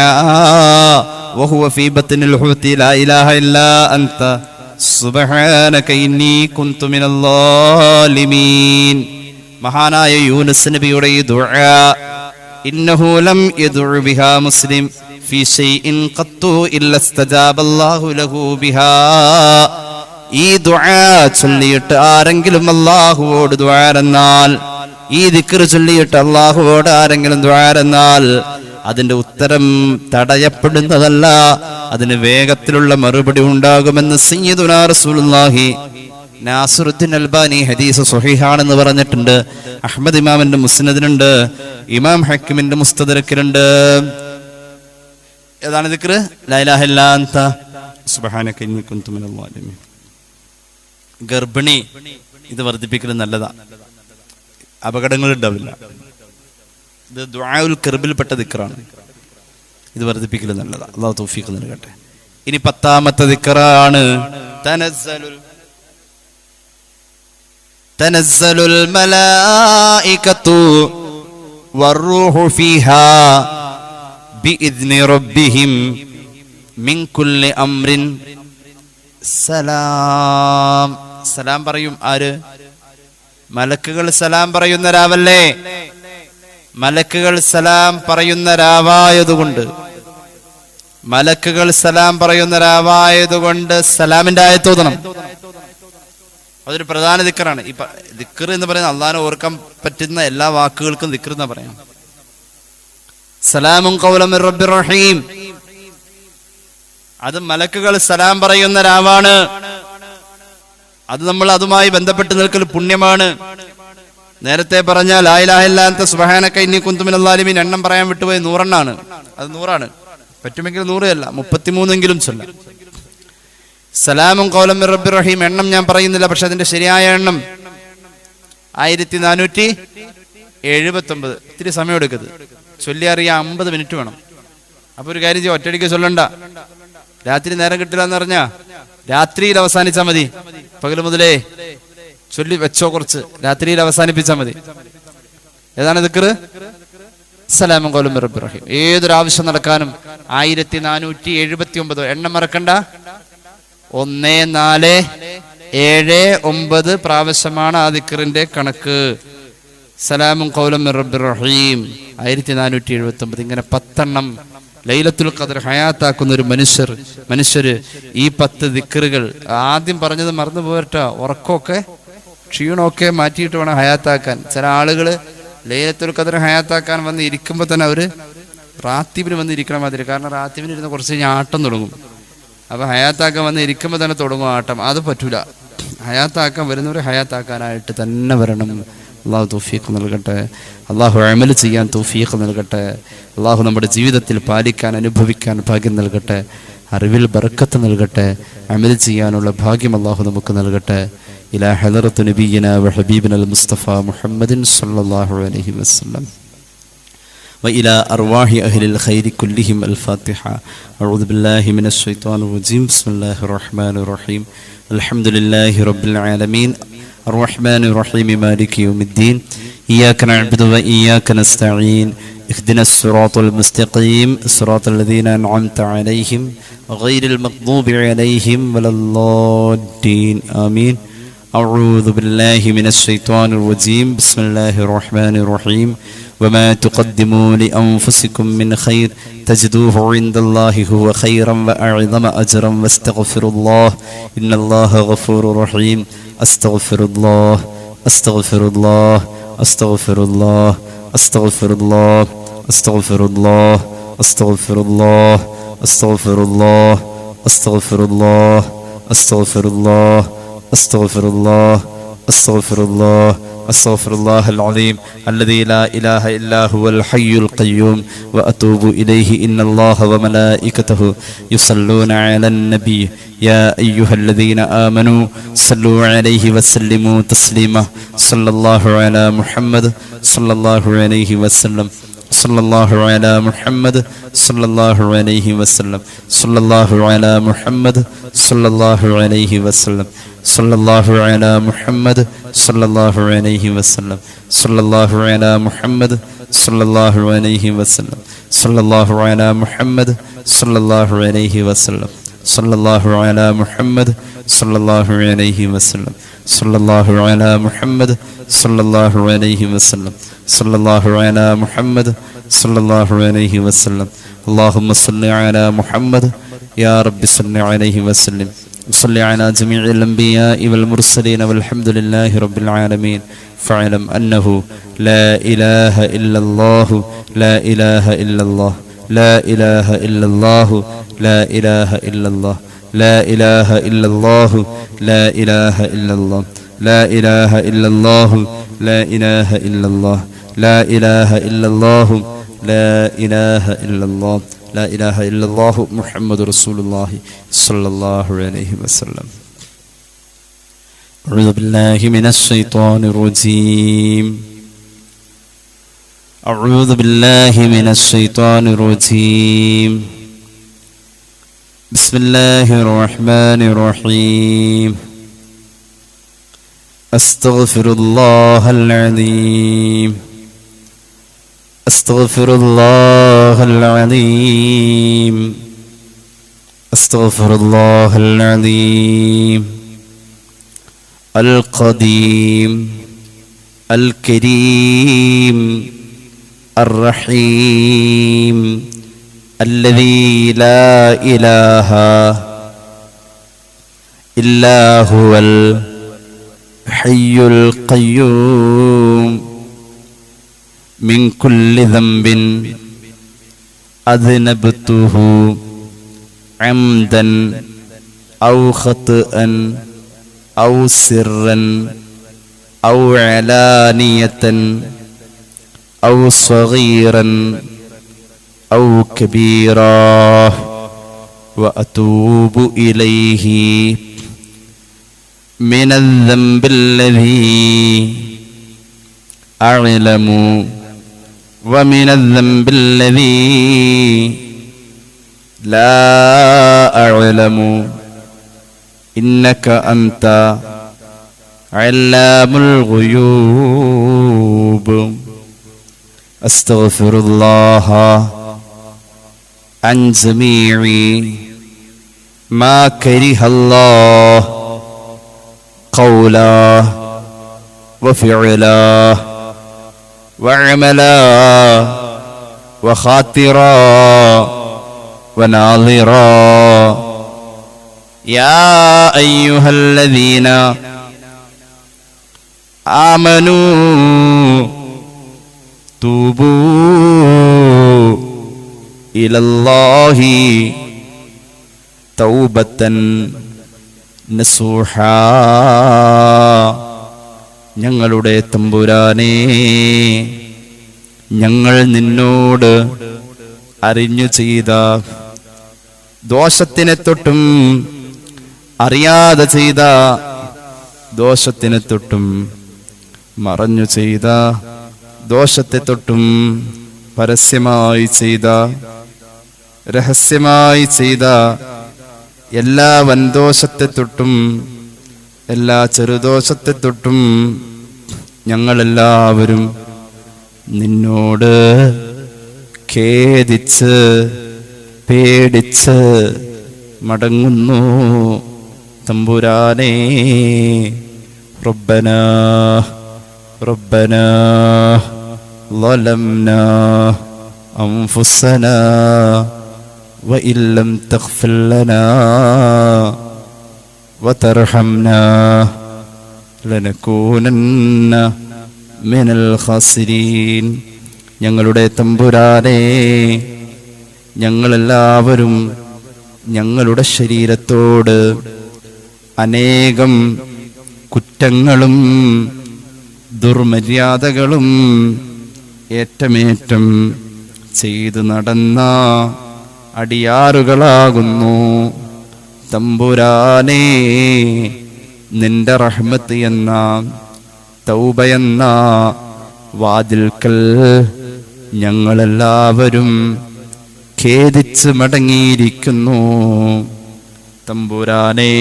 വഹുവ ഫീ ബത്നിൽ ഹൂതി ലാ ഇലാഹ ഇല്ലാ അൻത സുബ്ഹാനക ഇന്നി കുന്തു മിനൽ ളാലിമീൻ. മഹാനായ യൂനുസ് നബിയുടെ ഈ ദുആ, ഇന്നഹു ലം യദഉ ബിഹാ മുസ്ലിം ഫീ ശൈഇൻ ഖത്തു ഇല്ല ഇസ്തജാബല്ലാഹു ലഹു ബിഹാ. ഈ ദുആ ചൊല്ലിയിട്ട് ആരെങ്കിലും അല്ലാഹുവോട് ദുആ എന്നാൽ, ഈ ദിക്ർ ചൊല്ലിയിട്ട് അല്ലാഹുവോട് ആരെങ്കിലും ദുആ എന്നാൽ അതിന്റെ ഉത്തരം തടയപ്പെടുന്നതല്ല, അതിന് വേഗത്തിലുള്ള മറുപടി ഉണ്ടാകുമെന്ന് സയ്യിദുനാ റസൂലുള്ളാഹി. നാസിറുദ്ദീൻ അൽബാനി ഹദീസ് സ്വഹീഹാണെന്ന് പറഞ്ഞിട്ടുണ്ട്. അഹ്മദ് ഇമാമിന്റെ മുസ്നദിലുണ്ട്, ഇമാം ഹക്കീമിന്റെ മുസ്തദരക്കിലുണ്ട്. ഏതാണ് ദിക്ർ? ലാ ഇലാഹ ഇല്ലാ അൻത സുബ്ഹാനക ഇന്നി കുന്തു മിനൽ ളാലിമീൻ. ഗർഭിണി ഇത് വർദ്ധിപ്പിക്കൽ നല്ലതാ, അപകടങ്ങൾ ഉണ്ടാവില്ല. ഇത് ദുആഉൽ കർബിൽപ്പെട്ട ദിക്റാണ്. ഇത് വർദ്ധിപ്പിക്കൽ നല്ലതാ. അല്ലാഹു തൗഫീഖ് നൽകട്ടെ. ഇനി 10ാമത്തെ ദിക്റാണ് തനസ്സലുൽ മലായികതു വറൂഹു ഫീഹാ ബിഇദ്നി റബ്ബിഹിം മിൻ കുല്ലി അംറിൻ സലാം. സലാം പറയും ആര്? മലക്കുകൾ സലാം പറയുന്ന രാവല്ലേ? മലക്കുകൾ സലാം പറയുന്ന രാവായതുകൊണ്ട്, മലക്കുകൾ സലാം പറയുന്ന രാവായതുകൊണ്ട് സലാമിന്റെ ആയത്തോതണം. അതൊരു പ്രധാന ദിക്റാണ്. ഈ ദിക്ർ എന്ന് പറയുന്നത് അള്ളാഹനെ ഓർക്കാൻ പറ്റുന്ന എല്ലാ വാക്കുകൾക്കും ദിക്ർ എന്ന് പറയാം. സലാമുൻ ഖൗലൻ മിർ റബ്ബിർ റഹീം, അത് മലക്കുകൾ സലാം പറയുന്ന രാവാണ്. അത് നമ്മൾ അതുമായി ബന്ധപ്പെട്ട് നിൽക്കൽ പുണ്യമാണ്. നേരത്തെ പറഞ്ഞ ലാ ഇലാഹ ഇല്ലാ അൻത സുബ്ഹാനക ഇന്നി കുന്തു മിനൽ ളാലിമീൻ എണ്ണം പറയാൻ വിട്ടുപോയി 100 അത് 100. പറ്റുമെങ്കിൽ 100 അല്ല 33 ചൊല്ലാം. സലാമുൻ ഖൗലൻ മിർ റബ്ബിർ റഹീം എണ്ണം ഞാൻ പറയുന്നില്ല, പക്ഷെ അതിന്റെ ശരിയായ എണ്ണം 1479. ഇത്തിരി സമയം എടുക്കരുത്, ചൊല്ലി അറിയാൻ 50 മിനിറ്റ് വേണം. അപ്പൊ ഒരു കാര്യം ചെയ്യും, ഒറ്റയടിക്ക് ചൊല്ലണ്ട. രാത്രി നേരം കിട്ടില്ല എന്ന് പറഞ്ഞാ രാത്രിയിൽ അവസാനിച്ചാൽ മതി. പകൽ മുതലേ ചൊല്ലി വെച്ചോ, കുറച്ച് രാത്രിയിൽ അവസാനിപ്പിച്ചാൽ മതി. ഏതാണ് ദിക്ർ? സലാമുൻ ഖൗലൻ മിർ റബ്ബിർ റഹീം. ഏതൊരു ആവശ്യം നടക്കാനും 1479 എണ്ണം മറക്കണ്ട. 1479 7-9 പ്രാവശ്യമാണ് ആ ദിക്റിന്റെ കണക്ക്. സലാമുൻ ഖൗലൻ മിർ റബ്ബിർ റഹീം 1479. ഇങ്ങനെ 10 എണ്ണം ലൈലത്തുൽ ഖദ്ർ ഹയാത്താക്കുന്ന ഒരു മനുഷ്യര് ഈ 10 ദിക്റുകൾ ആദ്യം പറഞ്ഞത് മറന്നു പോരട്ടോ. ഉറക്കമൊക്കെ ക്ഷീണമൊക്കെ മാറ്റിയിട്ട് വേണം ഹയാത്താക്കാൻ. ചില ആളുകൾ ലൈലത്തുൽ ഖദ്ർ ഹയാത്താക്കാൻ വന്ന് ഇരിക്കുമ്പോൾ തന്നെ അവര് റാത്തീബിന് വന്ന് ഇരിക്കണം മാതിരി. കാരണം റാത്തീബിന് ഇരുന്ന് കുറച്ച് കഴിഞ്ഞാൽ ആട്ടം തുടങ്ങും. അപ്പൊ ഹയാത്താക്കാൻ വന്ന് ഇരിക്കുമ്പോൾ തന്നെ തുടങ്ങും ആട്ടം. അത് പറ്റൂല. ഹയാത്താക്കാൻ വരുന്നവരെ ഹയാത്താക്കാനായിട്ട് തന്നെ വരണം. അള്ളാഹു തൗഫീഖ് നൽകട്ടെ. അള്ളാഹു അമൽ ചെയ്യാൻ തൗഫീഖ് നൽകട്ടെ. അള്ളാഹു നമ്മുടെ ജീവിതത്തിൽ പാലിക്കാൻ അനുഭവിക്കാൻ ഭാഗ്യം നൽകട്ടെ. അറിവിൽ ബർക്കത്ത് നൽകട്ടെ. അമൽ ചെയ്യാനുള്ള ഭാഗ്യം അള്ളാഹു നമുക്ക് നൽകട്ടെ. ഇലാ ഹളറത്തു നബിയിനാ വ ഹബീബിനൽ മുസ്തഫ മുഹമ്മദിൻ സ്വല്ലല്ലാഹു അലൈഹി വസല്ലം وإلى أرواح أهل الخير كلهم الفاتحة. أعوذ بالله من الشيطان الرجيم. بسم الله الرحمن الرحيم. الحمد لله رب العالمين الرحمن الرحيم مالك يوم الدين. إياك نعبد وإياك نستعين. اهدنا الصراط المستقيم صراط الذين أنعمت عليهم غير المغضوب عليهم ولا الضالين آمين. أعوذ بالله من الشيطان الرجيم. بسم الله الرحمن الرحيم. وما تقدموا لأنفسكم من خير تجدوه عند الله هو خيرا وأعظم أجرا واستغفروا الله إن الله غفور رحيم. أستغفر الله أستغفر الله أستغفر الله أستغفر الله أستغفر الله أستغفر الله أستغفر الله أستغفر الله أستغفر الله أستغفر الله أستغفر الله أستغفر الله العظيم الذي لا إله إلا هو الحي القيوم وأتوب إليه إن الله وملائكته يصلون على النبي يا أيها الذين آمنوا صلوا عليه وسلموا تسليما صلى الله على محمد صلى الله عليه وسلم صلى الله على محمد صلى الله عليه وسلم صلى الله على محمد صلى الله عليه وسلم صلى الله على محمد صلى الله عليه وسلم صلى الله على محمد صلى الله عليه وسلم صلى الله على محمد صلى الله عليه وسلم صلى الله على محمد صلى الله عليه وسلم صلى الله على محمد صلى الله عليه وسلم صلى الله على محمد صلى الله عليه وسلم. اللهم صل على محمد يا رب صل عليه وسلم. صل على جميع الأنبياء والمرسلين والحمد لله رب العالمين. فاعلم أنه لا إله إلا الله لا إله إلا الله لا إله إلا الله لا إله إلا الله لا إله إلا الله لا إله إلا الله لا إله إلا الله لا إله إلا الله لا إله إلا الله لا إله إلا الله لا إله إلا الله محمد رسول الله صلى الله عليه وسلم. أعوذ بالله من الشيطان الرجيم. أعوذ بالله من الشيطان الرجيم. بسم الله الرحمن الرحيم. أستغفر الله العظيم أستغفر الله العظيم أستغفر الله العظيم القديم الكريم الرحيم الذي لا إله إلا هو الحي القيوم من كل ذنب أذنبته عمدا أو خطأ أو سرا أو علانية أو صغيرا أو كبيرا وأتوب إليه من الذنب الذي أعلم ومن الذنب الذي لا أعلم إنك أنت علام الغيوب. أستغفر الله عن جميع ما كره الله قولا وفعلا وعملا وخاطرا وناظرا يا أيها الذين آمنوا توبوا إلى الله توبة നസൂഹാ. ഞങ്ങളുടെ തമ്പുരാനേ, ഞങ്ങൾ നിന്നോട് അറിഞ്ഞു ചെയ്ത ദോഷത്തിനെ തൊട്ടും അറിയാതെ ചെയ്ത ദോഷത്തിനെ തൊട്ടും മറഞ്ഞു ചെയ്ത ദോഷത്തെ തൊട്ടും പരസ്യമായി ചെയ്ത രഹസ്യമായി ചെയ്ത എല്ലാ വൻദോഷത്തെ തൊട്ടും എല്ലാ ചെറുദോഷത്തെ തൊട്ടും ഞങ്ങളെല്ലാവരും നിന്നോട് ഖേദിച്ച് പേടിച്ച് മടങ്ങുന്നു തമ്പുരാനേ. റബ്ബനാ റബ്ബനാ ളലംനാ അൻഫുസനാ وإن لم تغفر لنا وترحمنا لنكونن من الخاسرين. ഞങ്ങളുടെ തമ്പുരാനേ, ഞങ്ങളെല്ലാവരും ഞങ്ങളുടെ ശരീരത്തോട് അനേകം കുറ്റങ്ങളും ദുർമര്യാദകളും ഏറ്റമേറ്റം ചെയ്തു നടന്ന അടിയാറുകളാകുന്നു. തമ്പുരാനേ, നിന്റെ റഹ്മത്ത് എന്ന തൗബ എന്ന വാതിൽക്കൽ ഞങ്ങളെല്ലാവരും ഖേദിച്ച് മടങ്ങിയിരിക്കുന്നു. തമ്പുരാനേ,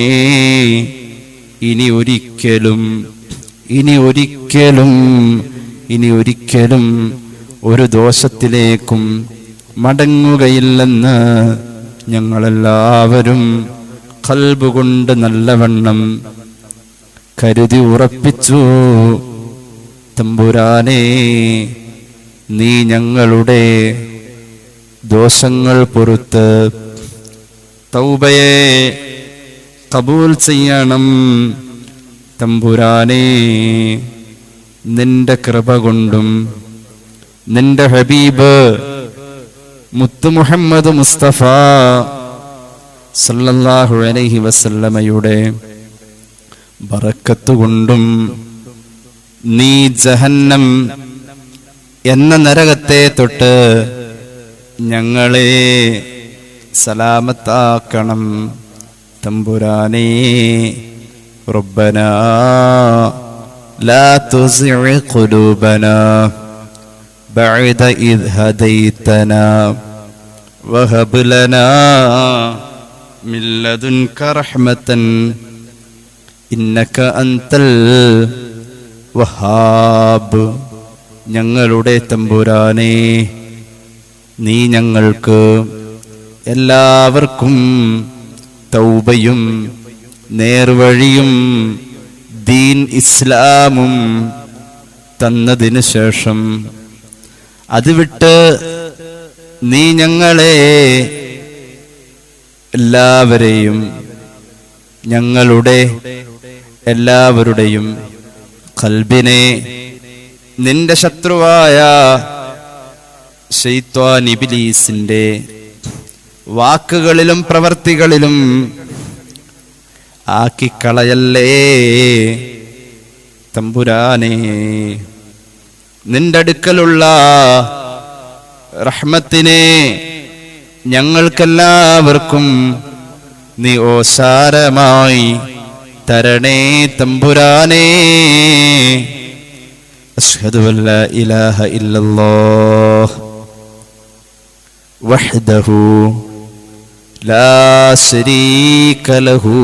ഇനി ഒരിക്കലും ഒരു ദോഷത്തിലേക്കും മടങ്ങുകയില്ലെന്ന് ഞങ്ങളെല്ലാവരും ഖൽബ് കൊണ്ട് നല്ലവണ്ണം കരുതി ഉറപ്പിച്ചു. തമ്പുരാനേ, നീ ഞങ്ങളുടെ ദോഷങ്ങൾ പൊറുത്ത് തൗബയെ കബൂൽ ചെയ്യണം. തമ്പുരാനേ, നിന്റെ കൃപ കൊണ്ടും നിന്റെ ഹബീബ് മുത്തു മുഹമ്മദ് മുസ്തഫ സല്ലല്ലാഹു അലൈഹി വസല്ലമയുടെ ബറക്കത്ത് കൊണ്ടും നീ ജഹന്നം എന്ന നരകത്തെ തൊട്ട് ഞങ്ങളെ സലാമത്താക്കണം. തമ്പുരാനേ, റബ്ബനാ ലാ തുസിഉ ഖുലൂബനാ ബഅദ ഇദ് ഹദൈതനാ വഹബ് ലനാ മിൻ ലദുൻക റഹ്മതൻ ഇന്നക അൻതൽ വഹാബ്. ഞങ്ങളുടെ തമ്പുരാനേ, നീ ഞങ്ങൾക്ക് എല്ലാവർക്കും തൗബയും നേർവഴിയും ദീൻ ഇസ്ലാമും തന്നതിനു ശേഷം അത് വിട്ട് നീ ഞങ്ങളെ എല്ലാവരെയും ഞങ്ങളുടെ എല്ലാവരുടെയും ഖൽബിനെ നിന്റെ ശത്രുവായ ശൈത്വാൻ ഇബ്ലീസിന്റെ വാക്കുകളിലും പ്രവർത്തികളിലും ആക്കിക്കളയല്ലേ. തമ്പുരാനേ, നിന്റെ അടുക്കലുള്ള റഹ്മത്തിനെ ഞങ്ങൾക്കെല്ലാവർക്കും നീ ഓസാരമായി തരണേ. തമ്പുരാനേ, അശ്ഹദു അല്ലാ ഇലാഹ ഇല്ലല്ലാഹ് വഹ്ദഹു ലാ ശരീക ലഹു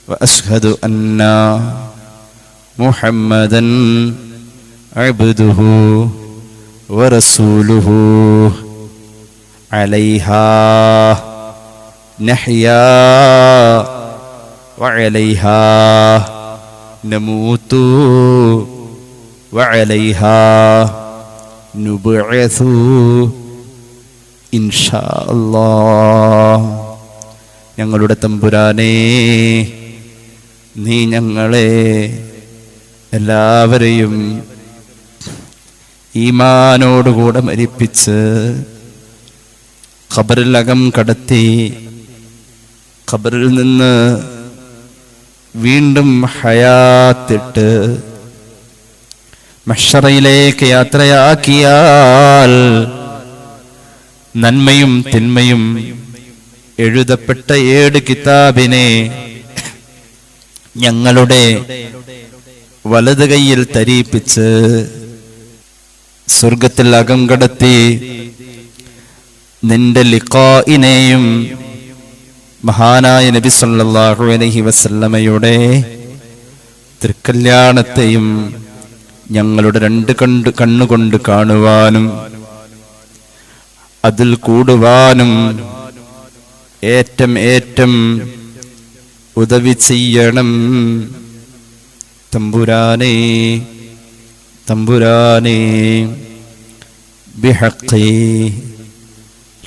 വഅശ്ഹദു അന്ന മുഹമ്മദൻ അബ്ദുഹു വറസൂലുഹു അലൈഹാ നഹ്യാ വഅലൈഹാ നമൂതു വഅലൈഹാ നുബ്അസു ഇൻഷാ അല്ലാഹ്. ഞങ്ങളുടെ തമ്പുരാനേ, നീ ഞങ്ങളെ എല്ലാവരെയും ഈമാനോടുകൂടെ മരിപ്പിച്ച് ഖബറിലകം കടത്തി ഖബറിൽ നിന്ന് വീണ്ടും ഹയാത്തിട്ട് മഹ്ശറയിലേക്ക് യാത്രയാക്കിയാൽ നന്മയും തിന്മയും എഴുതപ്പെട്ട 7 കിതാബിനെ ഞങ്ങളുടെ വലത് കൈയിൽ തരിപ്പിച്ച് സ്വർഗത്തിൽ അകം കടത്തി നിന്റെ ലിഖാഇനെയും മഹാനായ നബി സല്ലല്ലാഹു അലൈഹി വസല്ലമയുടെ തൃക്കല്യാണത്തെയും ഞങ്ങളുടെ 2 കണ്ണുകൊണ്ട് കാണുവാനും അതിൽ കൂടുവാനും ഏറ്റം ഉദവി ചെയ്യണം തമ്പുരാനേ തമ്പുരാനേ. ബിഹഖി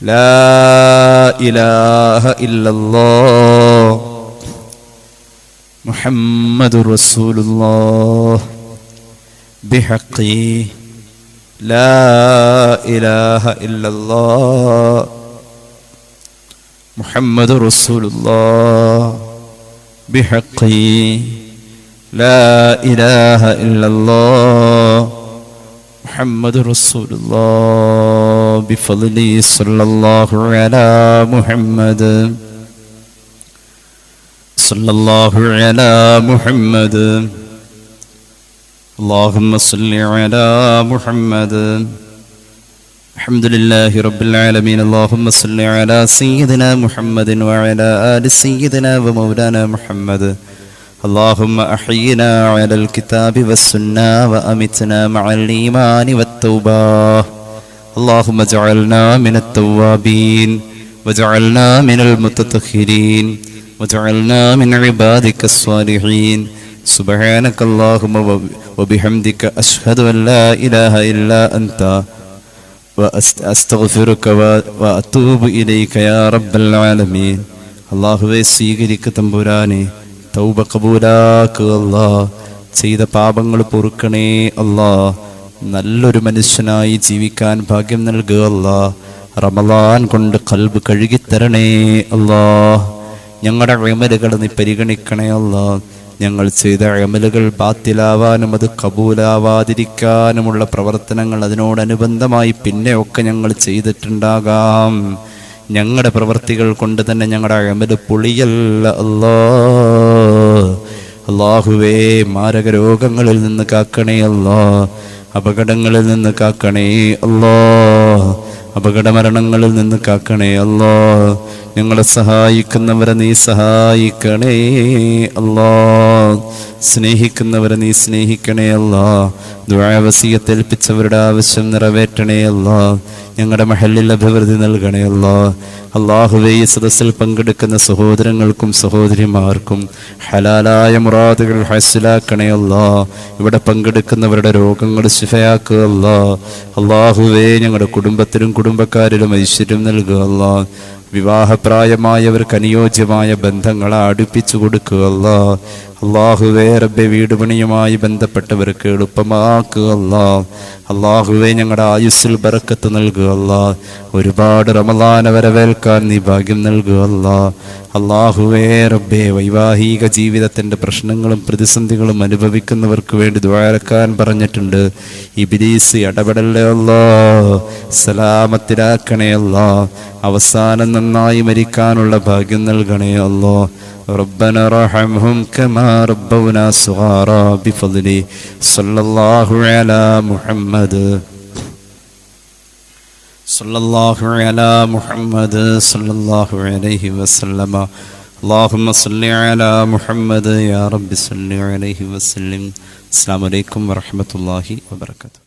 ലാ ഇലാഹ ഇല്ലല്ലാഹ് മുഹമ്മദുർ റസൂലുള്ളാഹ്. ബിഹഖി ലാ ഇലാഹ ഇല്ലല്ലാഹ് മുഹമ്മദുർ റസൂലുള്ളാഹ്. ബിഹഖി ലാ ഇലാഹ ഇല്ലല്ലാഹ് മുഹമ്മദുർ റസൂലുള്ളാഹ്. ബിഫദ്ലി സ്വല്ലല്ലാഹു അലാ മുഹമ്മദ് സ്വല്ലല്ലാഹു അലാ മുഹമ്മദ്. اللهم صل على محمد. الحمد لله رب العالمين. اللهم صل على سيدنا محمد وعلى آل سيدنا ومولانا محمد. اللهم أحينا على الكتاب والسنة وأمتنا مع الإيمان والتوبة. اللهم اجعلنا من التوابين واجعلنا من المتطهرين واجعلنا من عبادك الصالحين. سبحانك اللهم وبحمدك أشهد أن لا إله إلا أنت وأستغفرك وأتوب إليك يا رب العالمين. അല്ലാഹുവേ, സ്വീകരിക്ക തമ്പുരാനെ, തൗബ കബൂലാക്കുക അല്ലാഹ്. ചെയ്ത പാപങ്ങൾ പൊറുക്കണേ അല്ലാഹ്. നല്ലൊരു മനുഷ്യനായി ജീവിക്കാൻ ഭാഗ്യം നൽകുക അല്ലാഹ്. റമളാൻ കൊണ്ട് ഖൽബ് കഴുകിത്തരണേ അല്ലാഹ്. ഞങ്ങളുടെ അമലുകൾ നീ പരിഗണിക്കണേ അല്ലാഹ്. ഞങ്ങൾ ചെയ്ത അമലുകൾ ബാത്തിലാവാനും അത് കബൂലാവാതിരിക്കാനുമുള്ള പ്രവർത്തനങ്ങൾ അതിനോടനുബന്ധമായി പിന്നെയൊക്കെ ഞങ്ങൾ ചെയ്തിട്ടുണ്ടാകാം. ഞങ്ങളുടെ പ്രവർത്തികൾ കൊണ്ട് തന്നെ ഞങ്ങളുടെ അമല് പൊളിയല്ല അല്ലാഹ്. അല്ലാഹുവേ, മാരക രോഗങ്ങളിൽ നിന്ന് കാക്കണേ അല്ലാഹ്. അപകടങ്ങളിൽ നിന്ന് കാക്കണേ അല്ലാഹ്. അപകട മരണങ്ങളിൽ നിന്ന് കാക്കണേ അല്ലാഹ്. ഞങ്ങളെ സഹായിക്കുന്നവരെ നീ സഹായിക്കണേ അല്ലാഹ്. സ്നേഹിക്കുന്നവരെ നീ സ്നേഹിക്കണേ അല്ലാഹ്. ദുആ വസിയത്ത് ഏൽപ്പിച്ചവരുടെ ആവശ്യം നിറവേറ്റണേ അല്ലാഹ്. ഞങ്ങളുടെ മഹല്ലിൽ അഭിവൃദ്ധി നൽകണേ അല്ലാഹ്. അല്ലാഹുവേ, ഈ സദസ്സിൽ പങ്കെടുക്കുന്ന സഹോദരങ്ങൾക്കും സഹോദരിമാർക്കും ഹലാലായ മുറാദുകൾ ഹസിലാക്കണേ അല്ലാഹ്. ഇവിടെ പങ്കെടുക്കുന്നവരുടെ രോഗങ്ങൾ ശിഫയാക്കുക അല്ലാഹ്. അല്ലാഹുവേ, ഞങ്ങളുടെ കുടുംബത്തിലും കുടുംബക്കാരിലും ഐശ്വര്യം നൽകുക അല്ലാഹ്. വിവാഹപ്രായമായവർക്ക് അനുയോജ്യമായ ബന്ധങ്ങളെ അടുപ്പിച്ചു കൊടുക്കുക അല്ലാഹ്. അല്ലാഹുവേ, റബ്ബെ, വീട് പണിയുമായി ബന്ധപ്പെട്ടവർക്ക് എളുപ്പമാക്കുക അല്ലാഹ്. അല്ലാഹുവേ, ഞങ്ങളുടെ ആയുസ്സിൽ ബറക്കത്ത് നൽകുക അല്ലാഹ്. ഒരുപാട് റമളാൻ വരവേൽക്കാൻ നീ ഭാഗ്യം നൽകുക അല്ലാഹ്. അല്ലാഹുവേ, റബ്ബെ, വൈവാഹിക ജീവിതത്തിൻ്റെ പ്രശ്നങ്ങളും പ്രതിസന്ധികളും അനുഭവിക്കുന്നവർക്ക് വേണ്ടി ദുആക്കാൻ പറഞ്ഞിട്ടുണ്ട്. ഇബ്ലീസ് ഇടപെടല്ലേ അല്ലാഹ്. സലാമത്തിലാക്കണേ അല്ലാഹ്. അവസാനം നന്നായി മരിക്കാനുള്ള ഭാഗ്യം നൽകണേ അല്ലാഹ്. ربنا رحمهم كما ربونا صغارا بفضله صلى الله على محمد صلى الله على محمد صلى الله عليه وسلم. اللهم صل على محمد يا رب صل عليه وسلم. السلام عليكم ورحمة الله وبركاته.